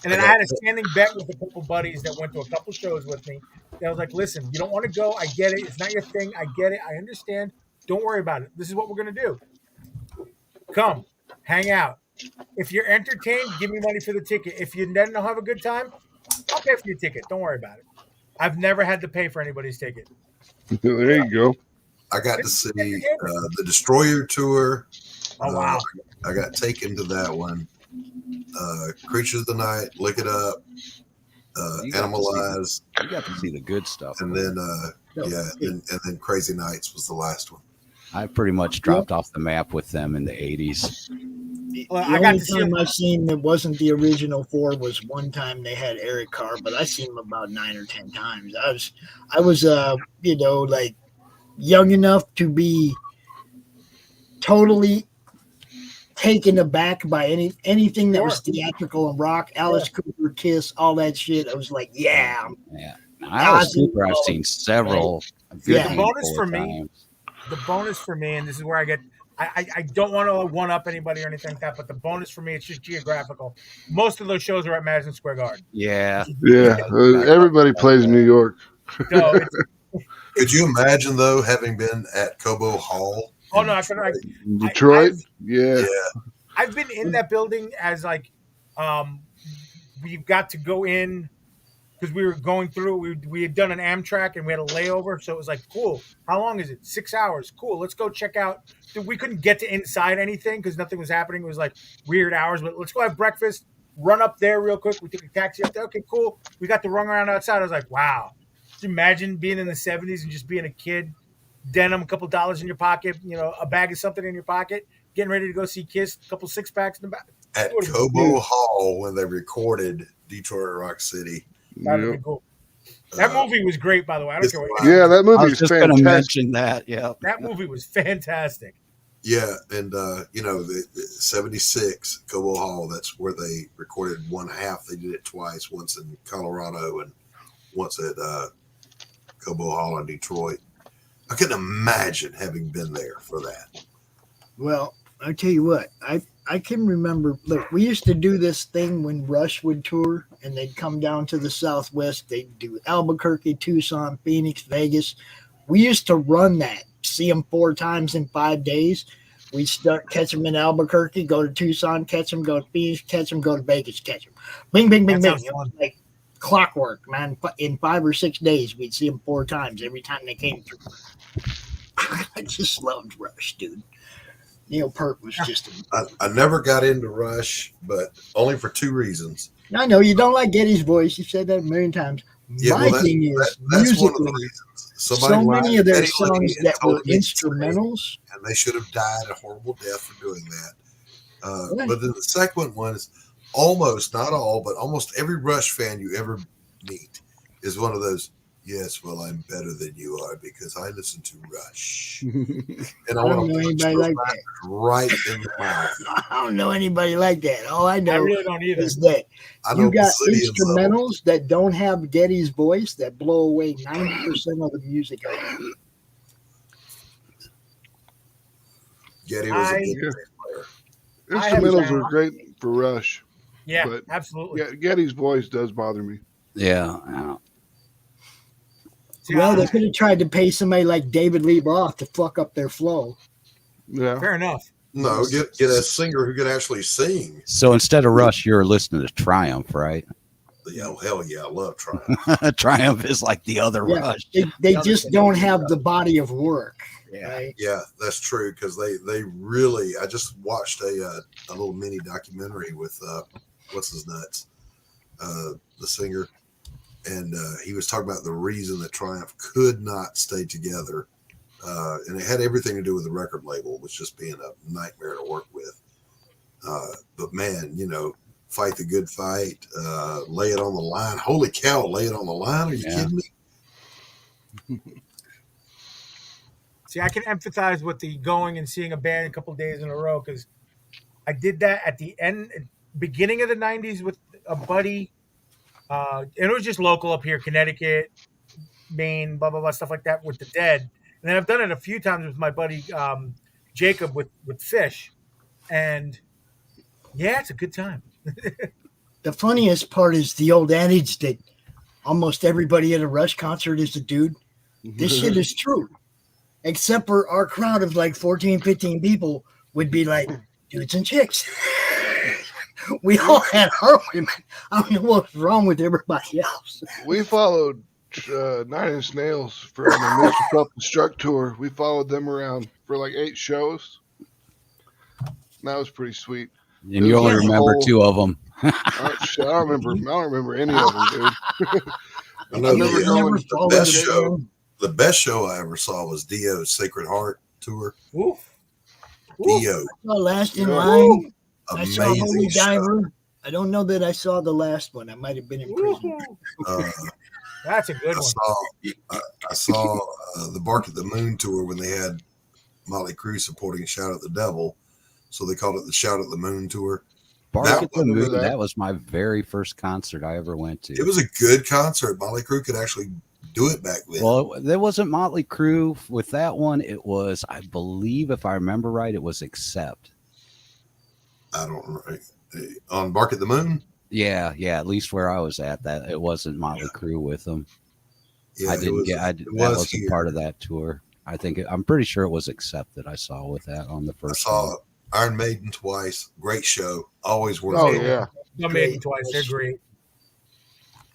And then I had a standing bet with a couple buddies that went to a couple shows with me. I was like, "Listen, you don't want to go. I get it. It's not your thing. I get it. I understand. Don't worry about it. This is what we're gonna do. Come, hang out. If you're entertained, give me money for the ticket. If you then don't have a good time, I'll pay for your ticket. Don't worry about it. I've never had to pay for anybody's ticket." There you go. I got to see the Destroyer tour. Oh, wow. I got taken to that one. Creatures of the Night, Lick It Up, Animalize. You got to see the good stuff. And then, and then Crazy Nights was the last one. I pretty much dropped off the map with them in the 80s. Well, the only time I've seen that wasn't the original 4 was one time they had Eric Carr, but I seen him about 9 or 10 times. I was like young enough to be totally taken aback by anything that was theatrical and rock. Alice Cooper, Kiss, all that shit. I was like, yeah. Alice Cooper, I've seen several. The bonus for me, and this is where I get I don't want to one up anybody or anything like that, but the bonus for me, it's just geographical. Most of those shows are at Madison Square Garden. Yeah. Yeah, everybody plays New York. So it's, Could you imagine though, having been at Cobo Hall? oh in no, I couldn't. Detroit? Detroit? Yeah. Yeah, I've been in that building as like, we got to go in because we were going through. We had done an Amtrak and we had a layover, so it was like, cool. How long is it? 6 hours. Cool. Let's go check out. We couldn't get to inside anything because nothing was happening. It was like weird hours, but let's go have breakfast. Run up there real quick. We took a taxi up there. Okay, cool. We got to run around outside. I was like, wow. Just imagine being in the 70s and just being a kid, denim, a couple dollars in your pocket, a bag of something in your pocket, getting ready to go see Kiss, a couple six packs in the back. at Cobo Hall when they recorded Detroit Rock City. That would be cool. That movie was great, by the way. I don't care what. Yeah, that I movie was is just going to fantastic. mention that. Yeah. That movie was fantastic. Yeah, and the 76 Cobo Hall, that's where they recorded one half. They did it twice, once in Colorado and once at Cobo Hall in Detroit. I couldn't imagine having been there for that. Well, I tell you what, I can remember. Look, we used to do this thing when Rush would tour, and they'd come down to the Southwest. They'd do Albuquerque, Tucson, Phoenix, Vegas. We used to run that, see them 4 times in 5 days. We'd start catch them in Albuquerque, go to Tucson, catch them, go to Phoenix, catch them, go to Vegas, catch them. Bing, bing, bing, bing. It was like clockwork, man. In 5 or 6 days, we'd see them 4 times every time they came through. I just loved Rush, dude. Neil Peart was just. I never got into Rush, but only for 2 reasons. I know you don't like Getty's voice. You've said that a million times. Yeah, My thing is, that's one of the musically, reasons. so many of their Eddie Lee songs and that were Tony instrumentals. and they should have died a horrible death for doing that. Right. But then the second one is almost, not all, but almost every Rush fan you ever meet is one of those. Yes, well, I'm better than you are because I listen to Rush, and I I want don't know to punch anybody those like guys that. right in the mouth. I don't know anybody like that. All I I know really don't either. is that I know you got Brazilians love them. instrumentals that don't have Getty's voice that blow away 90% of the music. Getty was a I- good player. I have Instrumentals found- are great for Rush. Yeah, But- absolutely. Yeah, Getty's voice does bother me. Yeah. See, Well, they could have tried to pay somebody like David Lee Roth to fuck up their flow. Yeah. fair enough. No, get a singer who can actually sing. So instead of Rush, you're listening to Triumph, right? Yeah, hell yeah, I love Triumph. Triumph is like the other Yeah, Rush. they just don't have the body of work. Yeah. Right? Yeah, that's true because they really. I just watched a little mini documentary with what's his nuts, the singer, and he was talking about the reason that Triumph could not stay together, and it had everything to do with the record label, was just being a nightmare to work with. But man, fight the good fight, lay it on the line. Holy cow, lay it on the line? Are you kidding me? See, I can empathize with the going and seeing a band a couple of days in a row because I did that at the beginning of the 90s with a buddy. And it was just local up here, Connecticut, Maine, blah, blah, blah, stuff like that with the Dead. And then I've done it a few times with my buddy Jacob with Fish. And yeah, it's a good time. The funniest part is the old adage that almost everybody at a Rush concert is a dude. This shit is true. Except for our crowd of like 14, 15 people would be like dudes and chicks. We all had our women. I don't know what's wrong with everybody else. We followed 9 Inch Nails for the Mr. Self-Destruct tour. We followed them around for like 8 shows. That was pretty sweet. And you only Yeah. remember 2 of them. I don't remember any of them, dude. I know I've never the, known the best show. The best show I ever saw was Dio's Sacred Heart tour. Oof. Dio, I saw Last in Yeah. Line. I saw Holy amazing show. Diver. I don't know that I saw the last one. I might have been in prison. That's a good one. I saw the Bark at the Moon tour when they had Motley Crue supporting Shout at the Devil, so they called it the Shout at the Moon tour. Bark That at the one- Moon. that- That was my very first concert I ever went to. It was a good concert. Motley Crue could actually do it back then. Well, there wasn't Motley Crue with that one. It was, I believe, if I remember right, it was Accept. I don't know. On Bark at the Moon? Yeah, at least where I was at, that it wasn't Motley Crue with them. Yeah, I didn't that wasn't here. part of that tour. I'm pretty sure it was Accept that I saw with that on the first I saw one. Iron Maiden twice. Great show. Always worth Oh it. yeah. I made them twice. They're great.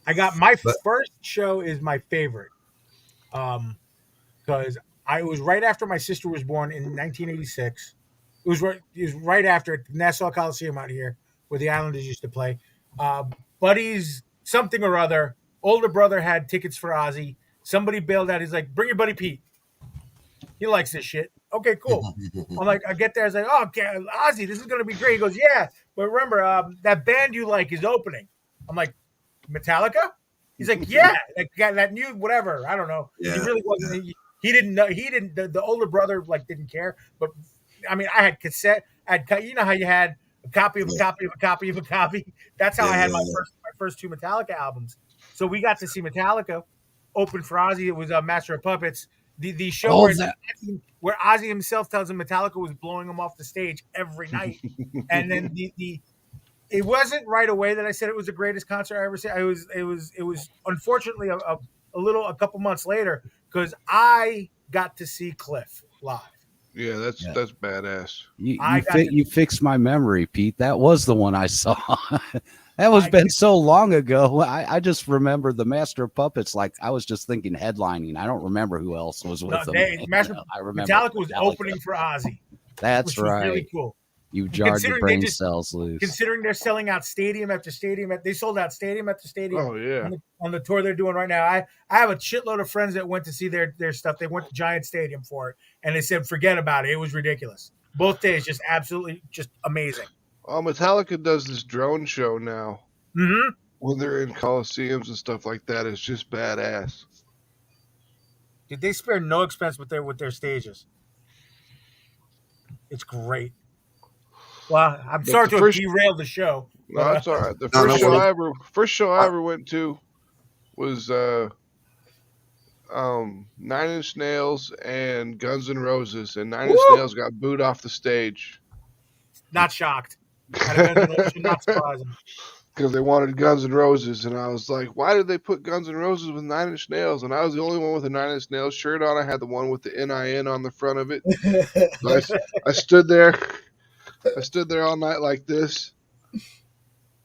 I got my first show is my favorite. Because I was right after my sister was born in 1986. It was right after Nassau Coliseum out here where the Islanders used to play. Buddy's something or other, older brother had tickets for Ozzy. Somebody bailed out. He's like, bring your buddy Pete. He likes this shit. Okay, cool. I'm like, I get there. I was like, oh, okay, Ozzy, this is going to be great. He goes, yeah, but remember, that band you like is opening. I'm like, Metallica? He's like, yeah, that new whatever. I don't know. Yeah, he really wasn't. Yeah. He didn't know. He didn't. The older brother didn't care. But I mean, I had cassette. You know how you had a copy of a copy of a copy of a copy. That's how I had my first two Metallica albums. So we got to see Metallica open for Ozzy. It was Master of Puppets. The show where Ozzy himself tells him Metallica was blowing him off the stage every night, and then it wasn't right away that I said it was the greatest concert I ever seen. It was unfortunately a couple months later because I got to see Cliff live. Yeah, that's badass. You fixed my memory, Pete. That was the one I saw. That was been so long ago. I just remember the Master of Puppets. Like I was just thinking headlining. I don't remember who else was with them. I remember Metallica was opening for Ozzy. That's right. Really cool. You jarred your brain cells loose. Considering they're selling out stadium after stadium, they sold out stadium after stadium. Oh yeah. On the tour they're doing right now, I have a shitload of friends that went to see their stuff. They went to Giant Stadium for it, and they said forget about it. It was ridiculous. Both days, just absolutely, just amazing. Metallica does this drone show now. Mm-hmm. When they're in coliseums and stuff like that, it's just badass. Did they spare no expense with their stages? It's great. Well, I'm sorry to have derailed the show. No, it's all right. The first show I ever went to was 9 Inch Nails and Guns N' Roses, and 9 Inch Nails got booed off the stage. Not shocked. Not surprising. Because they wanted Guns N' Roses, and I was like, why did they put Guns N' Roses with 9 Inch Nails? And I was the only one with a 9 Inch Nails shirt on. I had the one with the NIN on the front of it. So I stood there. I stood there all night like this.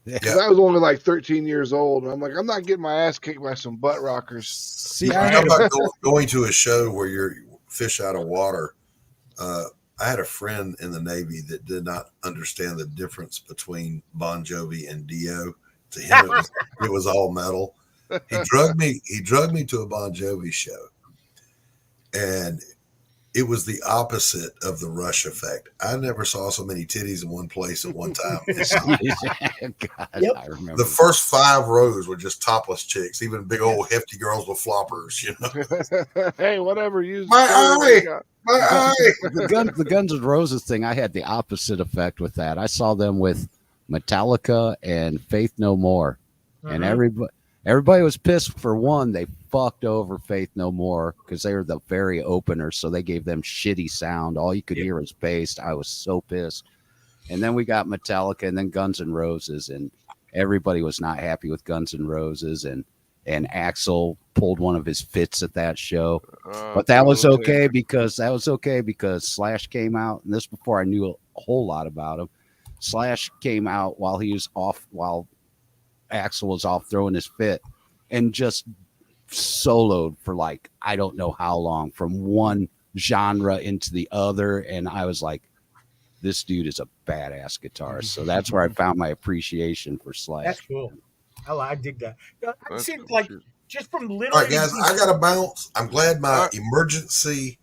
Because I was only like 13 years old. And I'm like, I'm not getting my ass kicked by some butt rockers. See, how about going to a show where you're fish out of water? I had a friend in the Navy that did not understand the difference between Bon Jovi and Dio. To him, it was all metal. He drugged me to a Bon Jovi show, and it was the opposite of the Rush effect. I never saw so many titties in one place at one time. God, I remember. The first 5 rows were just topless chicks, even big old hefty girls with floppers. You know, hey, whatever. Use my eye. The Guns N' Roses thing, I had the opposite effect with that. I saw them with Metallica and Faith No More, and everybody was pissed. For one, they fucked over Faith No More because they were the very opener, so they gave them shitty sound. All you could hear was bass. I was so pissed. And then we got Metallica and then Guns N' Roses, and everybody was not happy with Guns N' Roses, and Axl pulled one of his fits at that show. But that was okay because Slash came out, and this before I knew a whole lot about him. Slash came out while Axl was off throwing his fit, and just soloed for like I don't know how long from one genre into the other, and I was like, this dude is a badass guitarist. So that's where I found my appreciation for Slash. That's cool. I dig that. It seems like just from literally. All right, guys, I got to bounce. I'm glad my emergency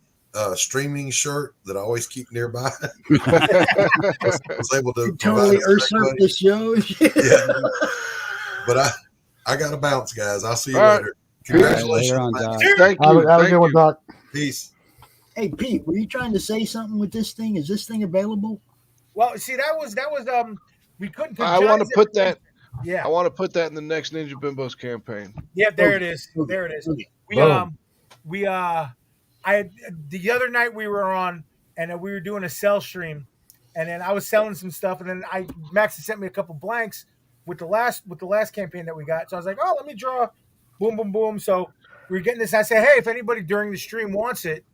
streaming shirt that I always keep nearby was able to totally usurp the show. Yeah. But I got to bounce, guys. I'll see you later. Congratulations. On, Doc. Thank you. Have a good one, Doc. Peace. Hey, Pete, were you trying to say something with this thing? Is this thing available? Well, see, that was we couldn't. I want to put that. Yeah, I want to put that in the next Ninja Bimbos campaign. Yeah, there it is. There it is. We Boom. we I the other night we were on and we were doing a sell stream, and then I was selling some stuff, and then Max had sent me a couple blanks with the last campaign that we got. So I was like, oh, let me draw, boom, boom, boom. So we are getting this. I said, hey, if anybody during the stream wants it,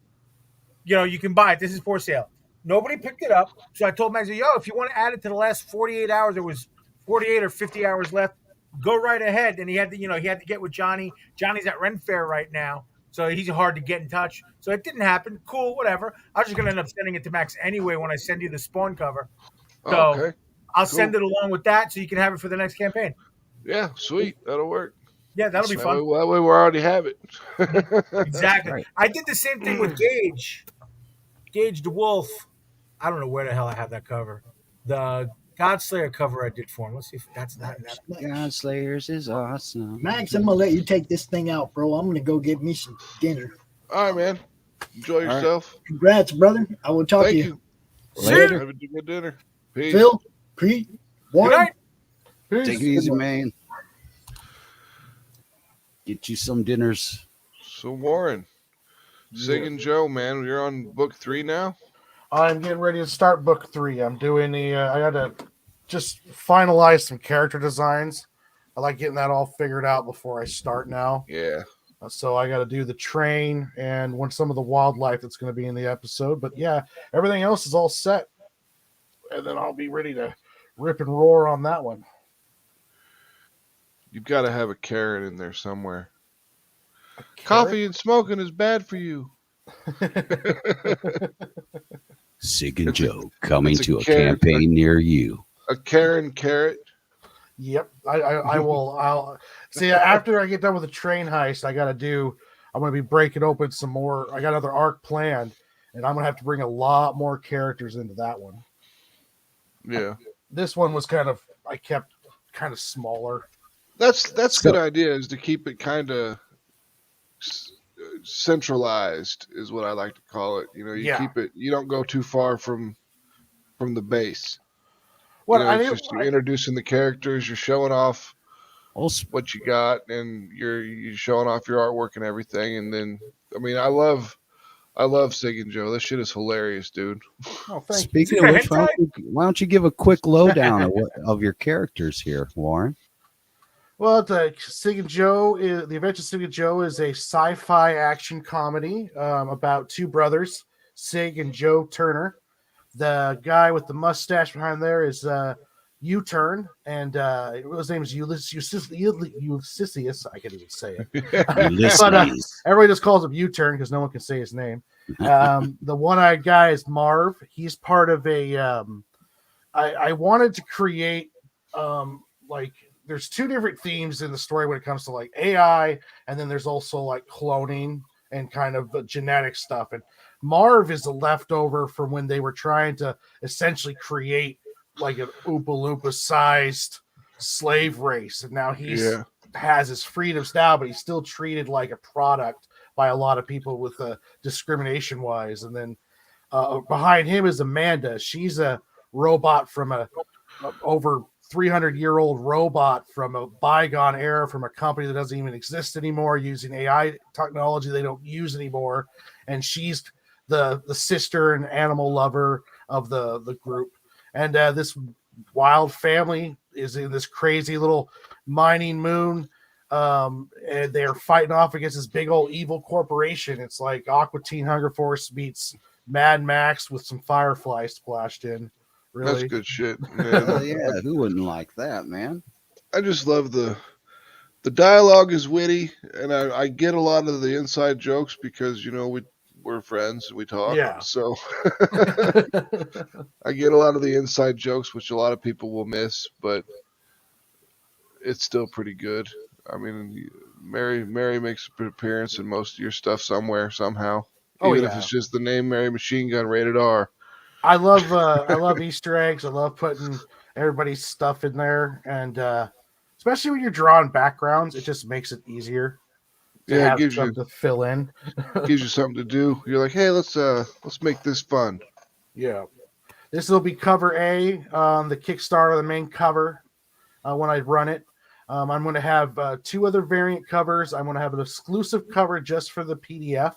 you can buy it. This is for sale. Nobody picked it up, so I told Max, yo, if you want to add it to the last 48 hours, there was 48 or 50 hours left. Go right ahead. And he had to get with Johnny. Johnny's at Ren Fair right now, so he's hard to get in touch. So it didn't happen. Cool, whatever. I was just gonna end up sending it to Max anyway when I send you the Spawn cover. So Okay. I'll Cool. send it along with that, so you can have it for the next campaign. Yeah, sweet. That'll work. Yeah, that'll be That fun. way we already have it. Exactly. Right. I did the same thing with Gage the Wolf. I don't know where the hell I have that cover. The Godslayer cover I did for him. Let's see if that's not in that. God Slayers is awesome. Max, I'm gonna let you take this thing out, bro. I'm gonna go get me some dinner. All right, man. Enjoy right. yourself. Congrats, brother. I will talk Thank to you. Later. Have a good dinner. Peace. Phil, Pete, Good Warren. night. Take it easy, man. Get you some dinners. So Warren, Sig and Joe, man, you're on book 3 now. I'm getting ready to start book 3. I'm doing I got to just finalize some character designs. I like getting that all figured out before I start now. Yeah. So I got to do the train and some of the wildlife that's going to be in the episode. But yeah, everything else is all set. And then I'll be ready to rip and roar on that one. You've got to have a Karen in there somewhere. Carrot? Coffee and smoking is bad for you. Sig and Joe coming it's a to a carrot. campaign near you. A Karen carrot. Yep, I will. I'll see after I get done with the train heist. I'm going to be breaking open some more. I got another arc planned, and I'm going to have to bring a lot more characters into that one. Yeah. This one was I kept kind of smaller. That's a So- good idea, is to keep it kind of centralized, is what I like to call it. You Yeah. keep it. You don't go too far from the base. What It's just you're introducing the characters, you're showing off Also, what you got, and you're showing off your artwork and everything. And then, I mean, I love Sig and Joe. This shit is hilarious, dude. oh, thank you. speaking of which, why don't you give a quick lowdown of your characters here, Warren? Well, the Sig and Joe the Adventures of Sig and Joe is a sci-fi action comedy about two brothers, Sig and Joe Turner. The guy with the mustache behind there is U-Turn, and his name is Ulysses. I can't even say it. Ulysses. Everybody just calls him U-Turn because no one can say his name. The one-eyed guy is Marv. He's part of a. I wanted to create there's two different themes in the story when it comes to like AI, and then there's also like cloning and kind of genetic stuff. And Marv is a leftover from when they were trying to essentially create like an Oompa Loompa sized slave race, and now he's has his freedoms now, but he's still treated like a product by a lot of people with discrimination wise. And then behind him is Amanda. She's a robot from a over 300-year-old robot from a bygone era, from a company that doesn't even exist anymore, using AI technology they don't use anymore. And she's the sister and animal lover of the group. And this wild family is in this crazy little mining moon. And they're fighting off against this big old evil corporation. It's like Aqua Teen Hunger Force meets Mad Max with some Firefly splashed in. Really? That's good shit. Hell yeah, who wouldn't like that, man? I just love the dialogue is witty, and I get a lot of the inside jokes because we're friends and we talk. Yeah. So I get a lot of the inside jokes, which a lot of people will miss, but it's still pretty good. I mean, Mary makes an appearance in most of your stuff somewhere, somehow. Even if it's just the name Mary Machine Gun, rated R. I love Easter eggs. I love putting everybody's stuff in there, and especially when you're drawing backgrounds, it just makes it easier to have something to fill in. Gives you something to do. You're like, hey, let's make this fun. Yeah, this will be cover A on the Kickstarter, the main cover when I run it. I'm going to have 2 other variant covers. I'm going to have an exclusive cover just for the PDF.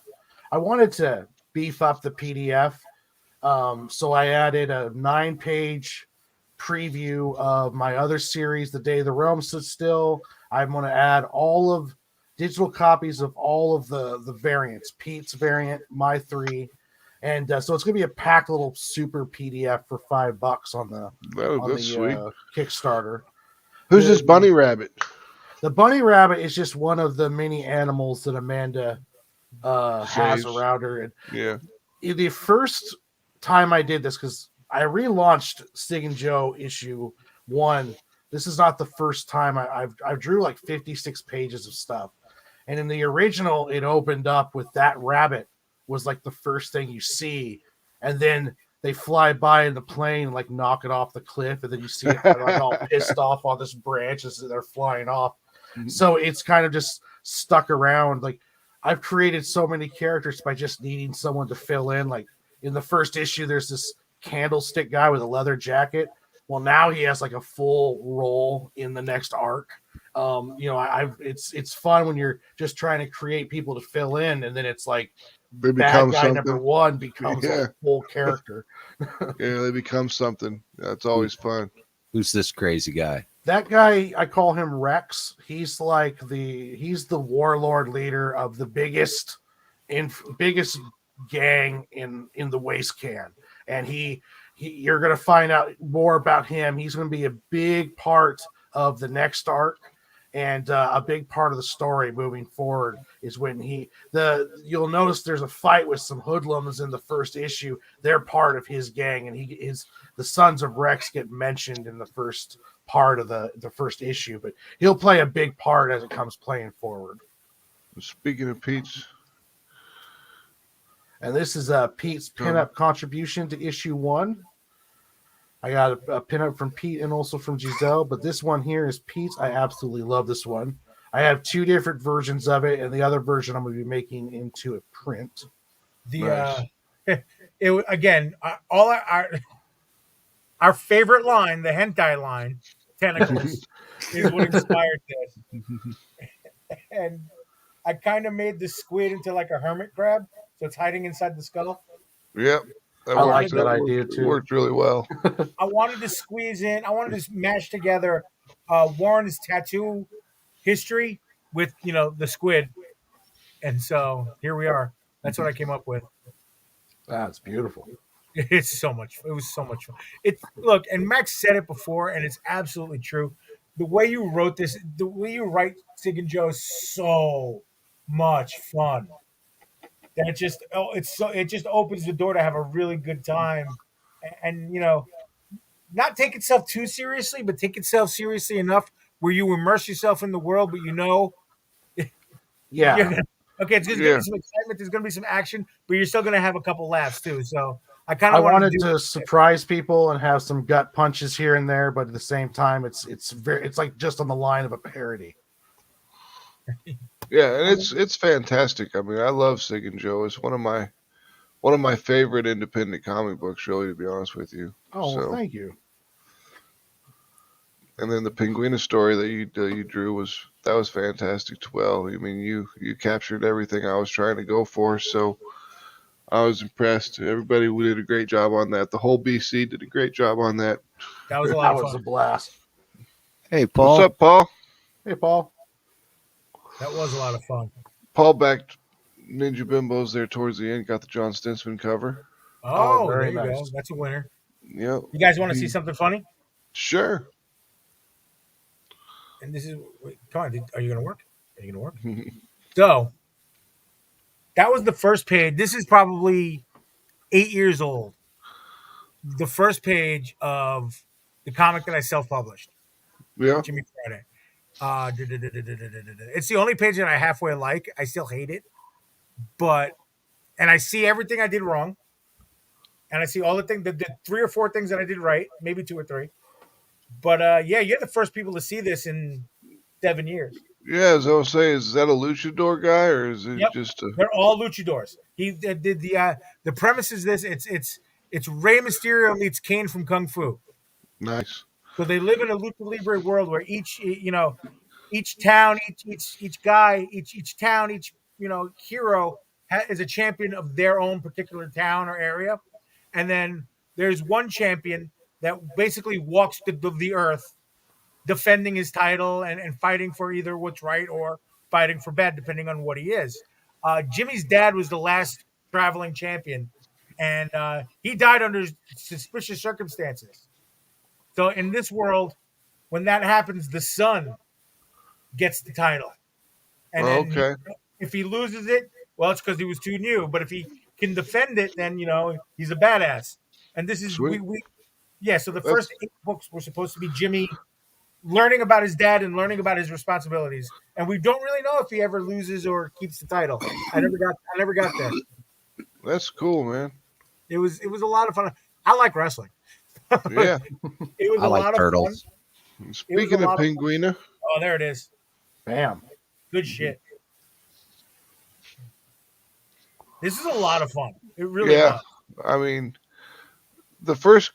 I wanted to beef up the PDF, so I added a 9-page preview of my other series, The Day the Realm Stood Still. I'm going to add all of digital copies of all of the variants, Pete's variant, my 3. And so it's going to be a packed little super PDF for $5 on the That's sweet. Kickstarter. Who's this bunny rabbit? The bunny rabbit is just one of the many animals that Amanda has Saves. around her. And Yeah. the first time I did this, because I relaunched Sig and Joe issue 1. This is not the first time I drew like 56 pages of stuff. And in the original, it opened up with that rabbit was like the first thing you see. And then they fly by in the plane and like knock it off the cliff. And then you see it kind of like all pissed off on this branch as they're flying off. Mm-hmm. So it's kind of just stuck around. Like I've created so many characters by just needing someone to fill in. Like in the first issue, there's this candlestick guy with a leather jacket. Well, now he has like a full role in the next arc. It's fun when you're just trying to create people to fill in, and then it's like They bad become guy something. number 1 becomes a full character. Yeah, they become something. That's always fun. Who's this crazy guy? That guy, I call him Rex. He's like he's the warlord leader of the biggest gang in the waste can, and you're going to find out more about him. He's going to be a big part of the next arc, and a big part of the story moving forward is when you'll notice there's a fight with some hoodlums in the first issue. They're part of his gang, and the sons of Rex get mentioned in the first part of the first issue, but he'll play a big part as it comes playing forward. Speaking of Pete's, and this is Pete's pinup contribution to issue 1. I got a pinup from Pete and also from Giselle, but this one here is Pete's. I absolutely love this one. I have 2 different versions of it, and the other version I'm going to be making into a print. Nice. Our favorite line, the hentai line, tentacles, is what inspired this. And I kind of made the squid into like a hermit crab, so it's hiding inside the skull. Yep. I like that idea too. It worked really well. I wanted to squeeze in, I wanted to mash together Warren's tattoo history with, the squid. And so here we are. That's what I came up with. That's beautiful. It was so much fun. Look, and Max said it before, and it's absolutely true. The way you wrote this, the way you write Sig and Joe is so much fun. That it just opens the door to have a really good time, and not take itself too seriously, but take itself seriously enough where you immerse yourself in the world, but yeah. Okay, it's going to be some excitement. There's going to be some action, but you're still going to have a couple laughs too. So I kind of wanted to surprise people and have some gut punches here and there, but at the same time, it's like just on the line of a parody. Yeah, and it's fantastic. I mean, I love Sig and Joe. It's one of my favorite independent comic books, really, to be honest with you. Oh, well, thank you. And then the Penguina story that you drew was fantastic as well. I mean, you captured everything I was trying to go for, so I was impressed. Everybody did a great job on that. The whole BC did a great job on that. That was a lot of fun. That was a blast. Hey, Paul. What's up, Paul? Hey, Paul. That was a lot of fun. Paul backed Ninja Bimbos there towards the end. Got the John Stinsman cover. Oh, very there you nice. go. That's a winner. Yep. You guys want to see something funny? Sure. And this is, come on, are you going to work? Are you going to work? So, that was the first page. This is probably 8 years old. The first page of the comic that I self-published. Yeah. Jimmy Friday. It's the only page that I halfway like. I still hate it. And I see everything I did wrong. And I see all the 3 or 4 things that I did right. Maybe 2 or 3. But you're the first people to see this in 7 years. Yeah, as I was saying, is that a luchador guy or is it just a... They're all luchadors. He did the premise is this. It's Rey Mysterio meets Kane from Kung Fu. Nice. So they live in a lucha libre world where each each town, each guy, each town, each hero is a champion of their own particular town or area, and then there's one champion that basically walks the earth, defending his title and fighting for either what's right or fighting for bad, depending on what he is. Jimmy's dad was the last traveling champion, and he died under suspicious circumstances. So in this world, when that happens, the son gets the title. And then Okay. if he loses it, well, it's because he was too new. But if he can defend it, then he's a badass. And this is Sweet. so the That's- first 8 books were supposed to be Jimmy learning about his dad and learning about his responsibilities. And we don't really know if he ever loses or keeps the title. I never got there. That's cool, man. It was a lot of fun. I like wrestling. Yeah. It was I a like lot turtles. of fun. Speaking of lot of- Pinguina, Oh, there it is. Bam. Good shit. This is a lot of fun. It really yeah. is. I mean, the first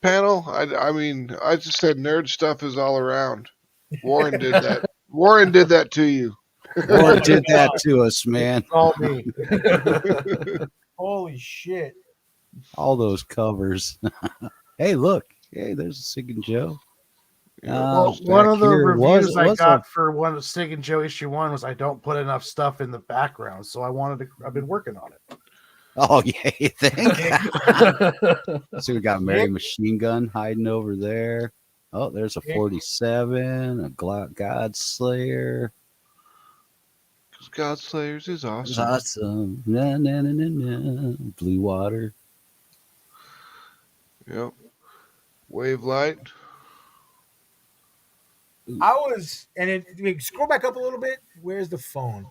panel, I just said nerd stuff is all around. Warren did that. Warren did that to you. Warren did that to us, man. All me. Holy shit. All those covers. Hey, look. Hey, there's a Sig and Joe. Well, Back one of the here reviews I was got for one of Sig and Joe issue 1 was I don't put enough stuff in the background, so I've been working on it. Oh, yeah, you think? So we got Mary Machine Gun hiding over there. Oh, there's a 47, a God Slayer. Because God Slayers is It's awesome. awesome. Na, na, na, na, na. Blue Water. Yep. Wave Light. Scroll back up a little bit. Where's the phone?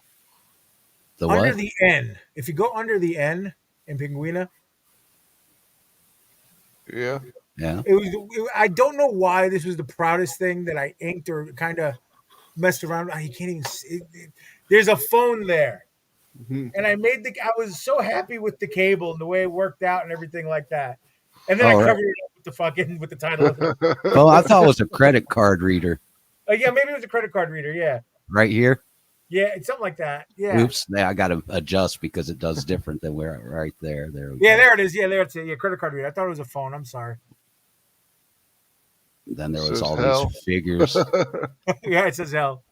The Under what? the N. If you go under the N in Pinguina, Yeah. Yeah. I don't know why this was the proudest thing that I inked or kind of messed around. You can't even see. There's a phone there. Mhm. And I was so happy with the cable and the way it worked out and everything like that. And then Oh, I right. covered it up with the title of it. Oh, I thought it was a credit card reader. Yeah, maybe it was a credit card reader. Yeah. Right here. Yeah, it's something like that. Yeah. Oops. Yeah, I got to adjust because it does different than where right there. There we Yeah, go. there it is. Yeah, there it's it. Yeah, credit card reader. I thought it was a phone. I'm sorry. Then there was Says all hell. these figures. Yeah, it says hell.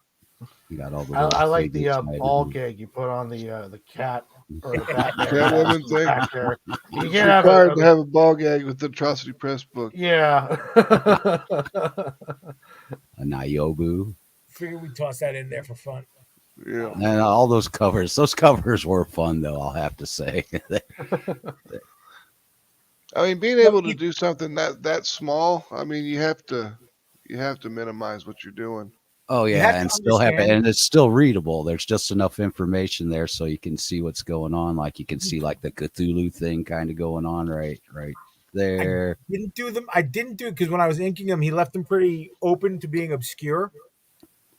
You got all the I like the figures ball hiding. gag you put on the cat or the Batman Catwoman thing. back there. You It's can't have required to have a ball gag with the Atrocity Press book. yeah. A Niobu. Figured we'd toss that in there for fun. Yeah. And all those covers were fun, though, I'll have to say. I mean, being able to do something that small, I mean, you have to minimize what you're doing. Oh, You yeah, have to and still have it. understand- And it's still readable. There's just enough information there so you can see what's going on. Like you can see like the Cthulhu thing kind of going on right there. I didn't do it because when I was inking them, he left them pretty open to being obscure.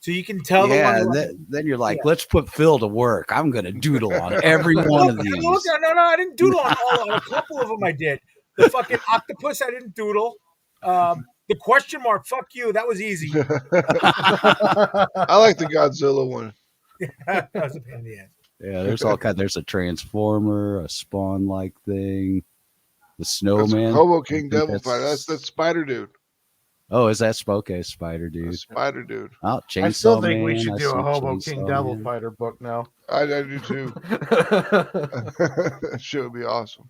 So you can tell Yeah, the one. and then you're like, let's put Phil to work. I'm going to doodle on every one of these. No, I didn't doodle on all of them. A couple of them I did. The fucking octopus, I didn't doodle. The question mark, fuck you. That was easy. I like the Godzilla one. That was a pain in the ass. Yeah, there's all kind. There's a transformer, a spawn-like thing, the That's snowman. Hobo King I think Devil Fighter. That's Spider Dude. Oh, is that Spoke Spider That's Dude? Spider Dude. Oh, Chainsaw I still think we Man, should I do see a Hobo Chainsaw King Devil Man. Fighter book now. I do too. That shit would be awesome.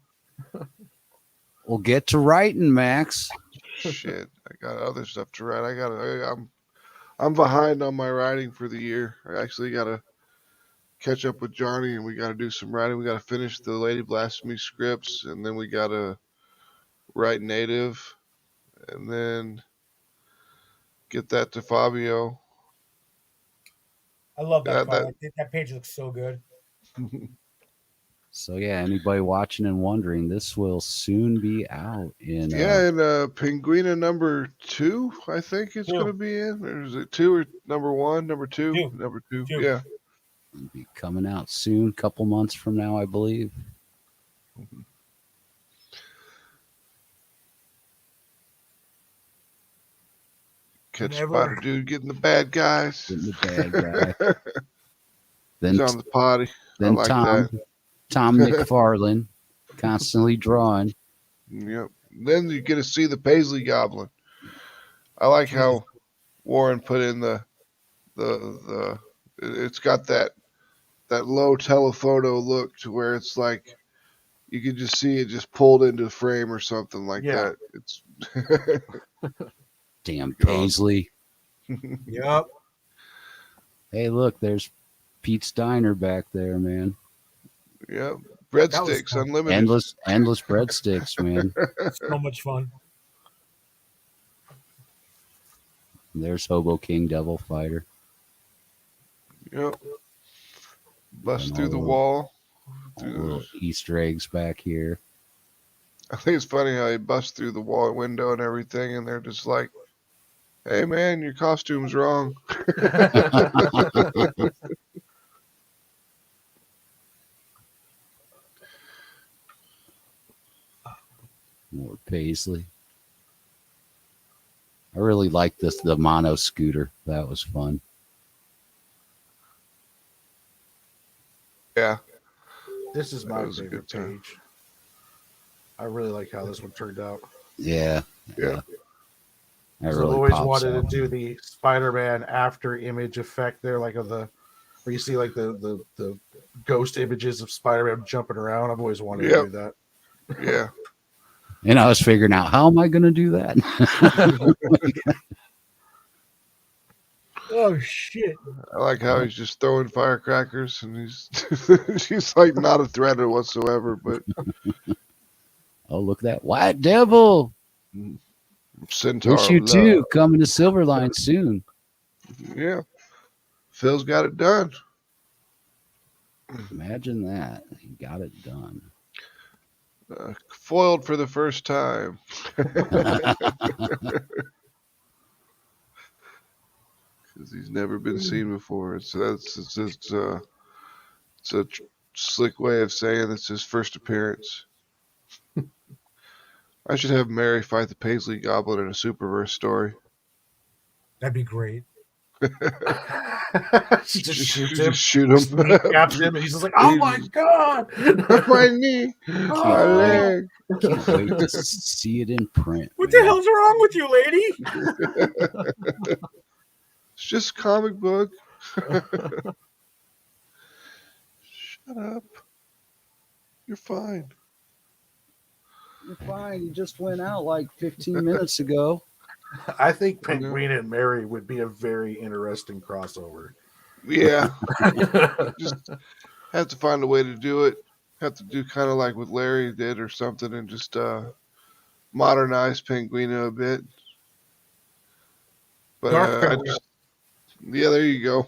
We'll get to writing, Max. Shit, I got other stuff to write. I'm behind on my writing for the year. I actually got to catch up with Johnny, and we got to do some writing. We got to finish the Lady Blasphemy scripts, and then we got to write native, and then get that to Fabio. I love that Yeah, part. That page looks so good. So yeah, anybody watching and wondering, this will soon be out in Yeah, and Pinguina number 2, I think it's 2. going to be in. Or is it 2 or number 1? Number 2? 2. Number 2. 2. Yeah. be coming out soon, couple months from now, I believe. catch Never. Spider Dude getting the bad guys. Getting the bad guy. He's Then on the potty. I then like Tom McFarlane constantly drawing. Yep. Then you get to see the Paisley Goblin. I like how Warren put in the it's got that low telephoto look to where it's like you can just see it just pulled into the frame or something like Yeah. that. It's Damn You know. Paisley. Yep. Hey, look, there's Pete's Diner back there, man. yeah, was breadsticks fun. unlimited. Endless breadsticks, man. So much fun. There's Hobo King Devil Fighter. Yep. Bust And through all the the- wall. All the little Easter eggs back here. I think it's funny how he busts through the wall window and everything, and they're just like, "Hey man, your costume's wrong." More Paisley. I really like the mono scooter. That was fun. Yeah. This is my That was a favorite good time. page. I really like how this one turned out. Yeah. Yeah. That 'Cause really I've always pops wanted out. to do the Spider-Man after image effect there, like of the where you see like the ghost images of Spider-Man jumping around. I've always wanted to Yep. do that. Yeah. And I was figuring out, how am I going to do that? Oh shit! I like how he's just throwing firecrackers and he's she's like not a threat whatsoever, but Oh, look at that White Devil. Centaur of Issue 2 love. coming to Silverline soon. Yeah. Phil's got it done. Imagine that. He got it done. Foiled for the first time. Because he's never been seen before. It's a slick way of saying it's his first appearance. I should have Mary fight the Paisley Goblin in a Superverse story. That'd be great. She just shoots him, Just shoot him. kneecaps him, and he's just like, "Oh my god!" My knee, my Oh. leg. Can't wait to see it in print. What man. the hell's wrong with you, lady? It's just a comic book. Shut up. You're fine. You're fine. You just went out like 15 minutes ago. I think Penguin and Mary would be a very interesting crossover. Yeah. Just have to find a way to do it. Have to do kind of like what Larry did or something and just modernize Penguino a bit. But Dark yeah, there you go.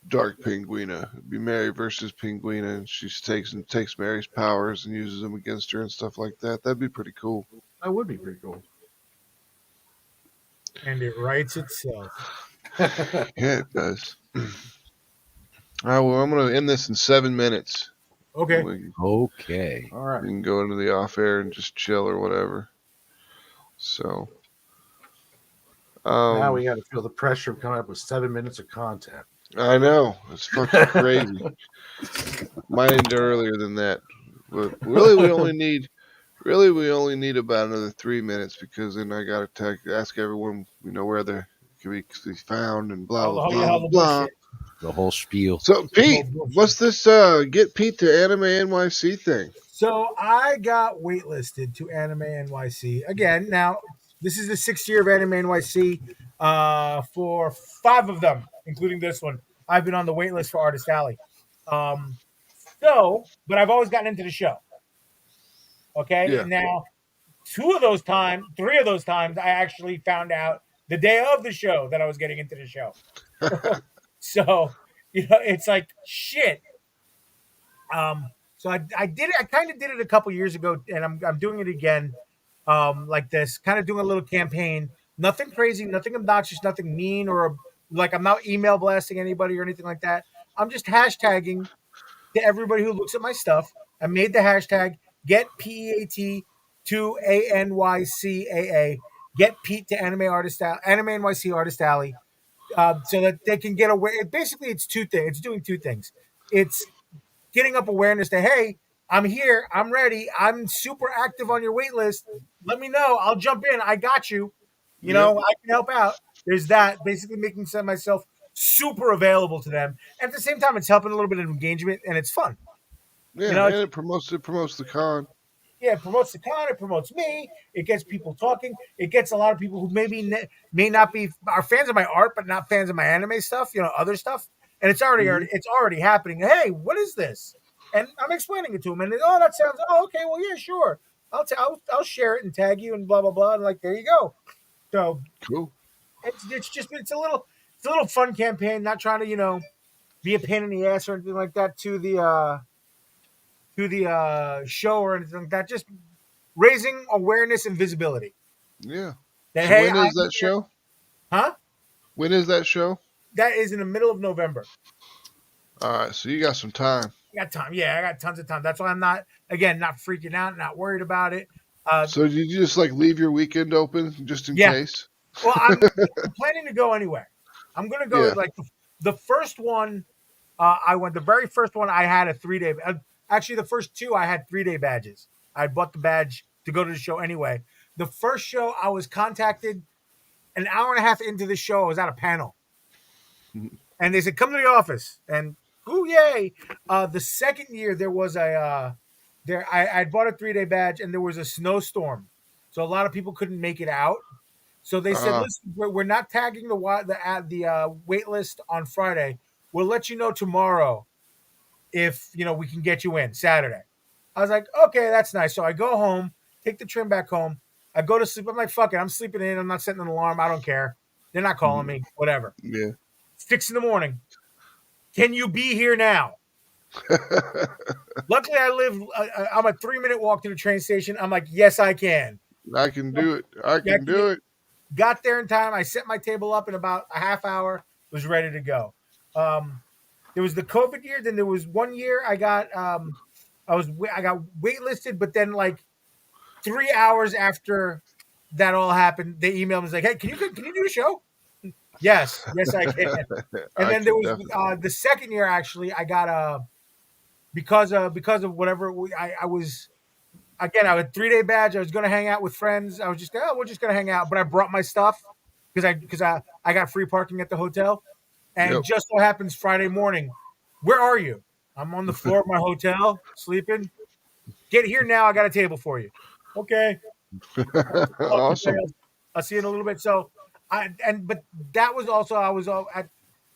Dark Penguina. It'd be Mary versus Penguina, and she takes Mary's powers and uses them against her and stuff like that. That'd be pretty cool. That would be pretty cool. And it writes itself. Yeah, it does. All right, well, I'm going to end this in 7 minutes. Okay. We Okay. All right. can go into the off air and just chill or whatever. So. Now we got to feel the pressure of coming up with 7 minutes of content. I know. It's fucking crazy. Might end earlier than that. But really, we only need about another 3 minutes because then I got to ask everyone, where they can be found and blah, blah, blah, blah, blah. The whole spiel. So, Pete, what's this Get Pete to Anime NYC thing? So I got waitlisted to Anime NYC again. Now, this is the 6th year of Anime NYC. For 5 of them, including this one, I've been on the wait list for Artist Alley. But I've always gotten into the show. Okay. Yeah. Now, 3 of those times, I actually found out the day of the show that I was getting into the show. So, it's like shit. So I did it. I kind of did it a couple years ago, and I'm doing it again, like this, kind of doing a little campaign. Nothing crazy, nothing obnoxious, nothing mean, or like I'm not email blasting anybody or anything like that. I'm just hashtagging to everybody who looks at my stuff. I made the hashtag Get PEAT to ANYCAA, get Pete to Anime NYC Artist Alley, so that they can get aware. Basically, it's two things. It's doing two things. It's getting up awareness that, hey, I'm here, I'm ready, I'm super active on your wait list. Let me know. I'll jump in. I got you. You know, I can help out. There's that. Basically making myself super available to them. And at the same time, it's helping a little bit of engagement and it's fun. Yeah, You know, and it promotes the con. yeah, it promotes the con. It promotes me. It gets people talking. It gets a lot of people who may not be are fans of my art, but not fans of my anime stuff. You know, other stuff. And it's already happening. Hey, what is this? And I'm explaining it to them. And oh, that sounds. Oh, okay. Well, yeah, sure. I'll share it and tag you and blah blah blah. And like, there you go. So Cool. it's a little fun campaign. Not trying to be a pain in the ass or anything like that to the show or anything like that. Just raising awareness and visibility. Yeah. That, So hey, when is that show? Huh? When is that show? That is in the middle of November. All right, so you got some time. I got time. Yeah, I got tons of time. That's why I'm not freaking out, not worried about it. So did you just like leave your weekend open just in case? Well, I'm planning to go anyway. I'm going to go like the first one. I went. The very first one I had a 3-day. Actually, the first two I had 3-day badges. I bought the badge to go to the show anyway. The first show I was contacted an hour and a half into the show. I was at a panel, and they said, "Come to the office." And ooh, yay! The second year there was I bought a 3-day badge, and there was a snowstorm, so a lot of people couldn't make it out. So they said, "Listen, we're not tagging the wait list on Friday. We'll let you know tomorrow if we can get you in Saturday." I was like, "Okay, that's nice." So I go home, take the trim back home. I go to sleep. I'm like, "Fuck it, I'm sleeping in. I'm not setting an alarm. I don't care. They're not calling me. Whatever." Yeah. 6 a.m. Can you be here now? Luckily, I'm a 3-minute walk to the train station. I'm like, "Yes, I can." I can do it. I can do it. Got there in time. I set my table up in about a half hour. Was ready to go. There was the COVID year. Then there was 1 year I got waitlisted, but then like 3 hours after that all happened, they emailed me and was like, "Hey, can you do a show?" Yes, I can. And then there was the second year actually I got because of whatever I was. Again, I had a 3-day badge. I was going to hang out with friends. I was just, we're just going to hang out. But I brought my stuff because I got free parking at the hotel. And just so happens Friday morning, where are you? I'm on the floor of my hotel, sleeping. Get here now. I got a table for you. Okay. Awesome. I'll see you in a little bit. So, but that was also, I was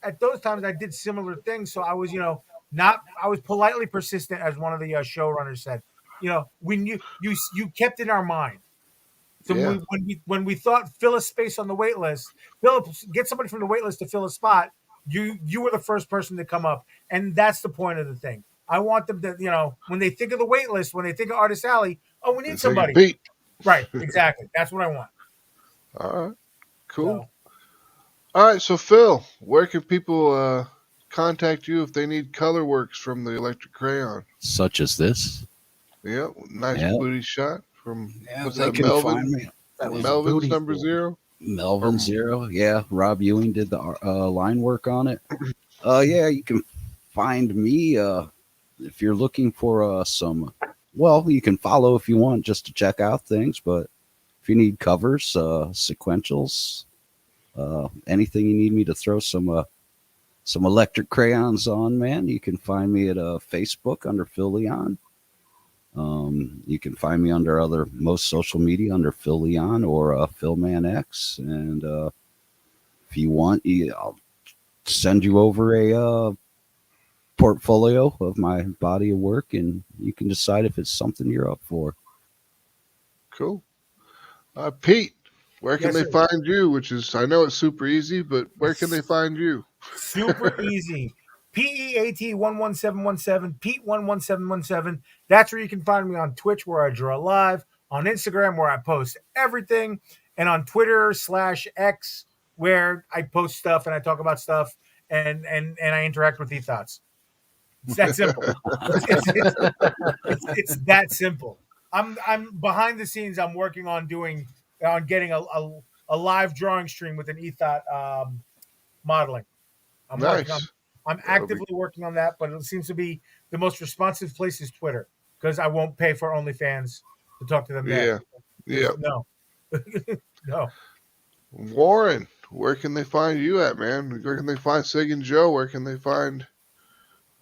at those times I did similar things. So I was, I was politely persistent, as one of the showrunners said. When you kept in our mind. So when we thought fill a space on the wait list, get somebody from the wait list to fill a spot, you were the first person to come up, and that's the point of the thing. I want them to, when they think of the wait list, when they think of Artist Alley, oh, we need somebody. Pete. Right, exactly. That's what I want. All right, cool. All right, so Phil, where can people contact you if they need color works from the electric crayon? Such as this. Yep, nice booty shot from what's they that, can Melvin? find me. That was Melvin's number 0. Melvin 0, yeah. Rob Ewing did the line work on it. Yeah, you can find me if you're looking for some. Well, you can follow if you want just to check out things, but if you need covers, sequentials, anything you need me to throw some electric crayons on, man, you can find me at Facebook under Phil Leon. You can find me under most social media under Phil Leon or PhilmanX. And if you want, I'll send you over a portfolio of my body of work, and you can decide if it's something you're up for. Cool. Pete, where can they find you? Which is, I know it's super easy, but where can they find you? Super easy. PEAT11717, Pete11717. That's where you can find me on Twitch, where I draw live, on Instagram, where I post everything, and on Twitter /X, where I post stuff and I talk about stuff and I interact with thoughts. It's that simple. It's that simple. I'm behind the scenes. I'm working on doing on getting a live drawing stream with an ethot modeling. I'm working on. Nice. I'm That'll be actively working on that, but it seems to be the most responsive place is Twitter because I won't pay for OnlyFans to talk to them there. yeah. Yeah. No, no. Warren, where can they find you at, man? Where can they find Sig and Joe? Where can they find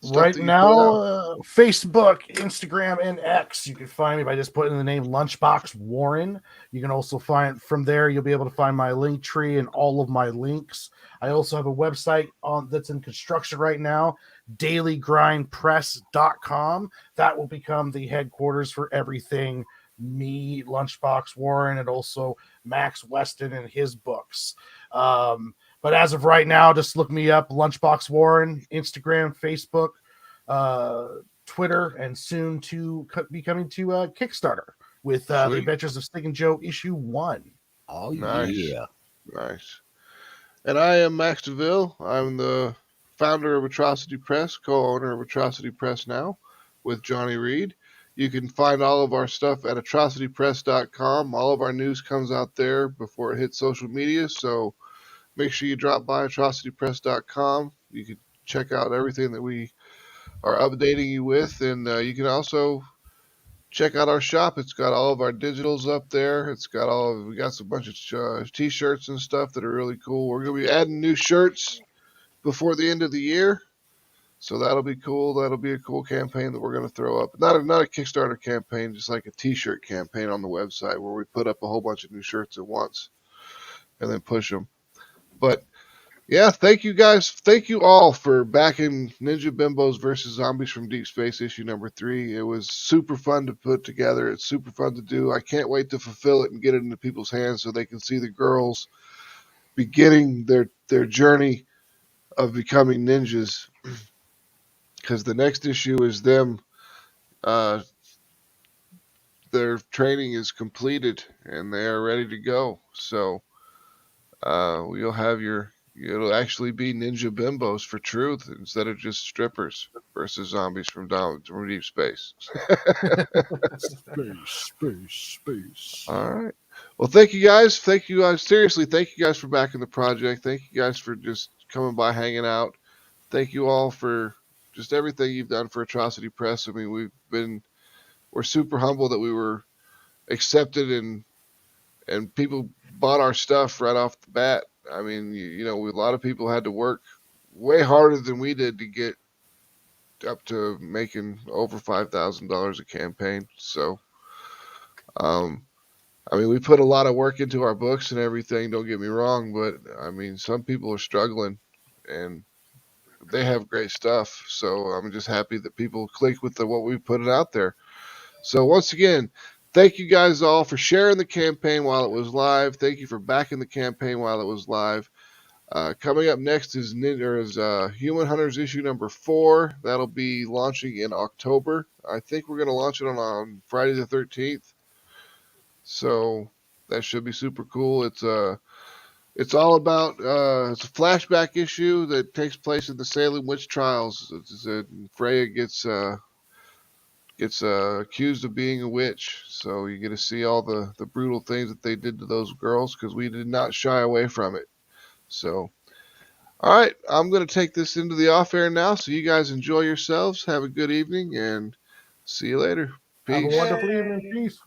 stuff Right that you put now, out? Facebook, Instagram, and X. You can find me by just putting in the name Lunchbox Warren. You can also find from there. You'll be able to find my link tree and all of my links. I also have a website that's in construction right now, dailygrindpress.com. That will become the headquarters for everything me, Lunchbox Warren, and also Max Weston and his books. But as of right now, just look me up, Lunchbox Warren, Instagram, Facebook, Twitter, and soon to be coming to Kickstarter with The Sweet. Adventures of Stick and Joe issue 1. Oh Nice. yeah. Nice. And I am Max DeVille. I'm the founder of Atrocity Press, co-owner of Atrocity Press now with Johnny Reed. You can find all of our stuff at atrocitypress.com. All of our news comes out there before it hits social media, so make sure you drop by atrocitypress.com. You can check out everything that we are updating you with, and you can also check out our shop. It's got all of our digitals up there. We got a bunch of t-shirts and stuff that are really cool. We're going to be adding new shirts before the end of the year, so that'll be cool. That'll be a cool campaign that we're going to throw up. Not a Kickstarter campaign, just like a t-shirt campaign on the website where we put up a whole bunch of new shirts at once and then push them. But yeah, thank you guys. Thank you all for backing Ninja Bimbos versus Zombies from Deep Space issue number 3. It was super fun to put together. It's super fun to do. I can't wait to fulfill it and get it into people's hands so they can see the girls beginning their journey of becoming ninjas. Because the next issue is them. Their training is completed and they are ready to go. So you'll have it'll actually be Ninja Bimbos for truth instead of just strippers versus zombies from deep space. Space. All right. Well, thank you guys. Thank you guys. Seriously, thank you guys for backing the project. Thank you guys for just coming by, hanging out. Thank you all for just everything you've done for Atrocity Press. I mean, we're super humble that we were accepted and people bought our stuff right off the bat. I mean, a lot of people had to work way harder than we did to get up to making over $5,000 a campaign. So, I mean, we put a lot of work into our books and everything, don't get me wrong, but I mean, some people are struggling and they have great stuff. So I'm just happy that people click with what we put out there. So once again, thank you guys all for sharing the campaign while it was live. Thank you for backing the campaign while it was live. Coming up next is Human Hunters issue number 4. That'll be launching in October. I think we're going to launch it on Friday the 13th. So that should be super cool. It's all about it's a flashback issue that takes place in the Salem witch trials. Freya gets accused of being a witch, so you get to see all the brutal things that they did to those girls because we did not shy away from it. So, all right, I'm going to take this into the off air now, so you guys enjoy yourselves. Have a good evening, and see you later. Peace. Have a wonderful evening. Peace.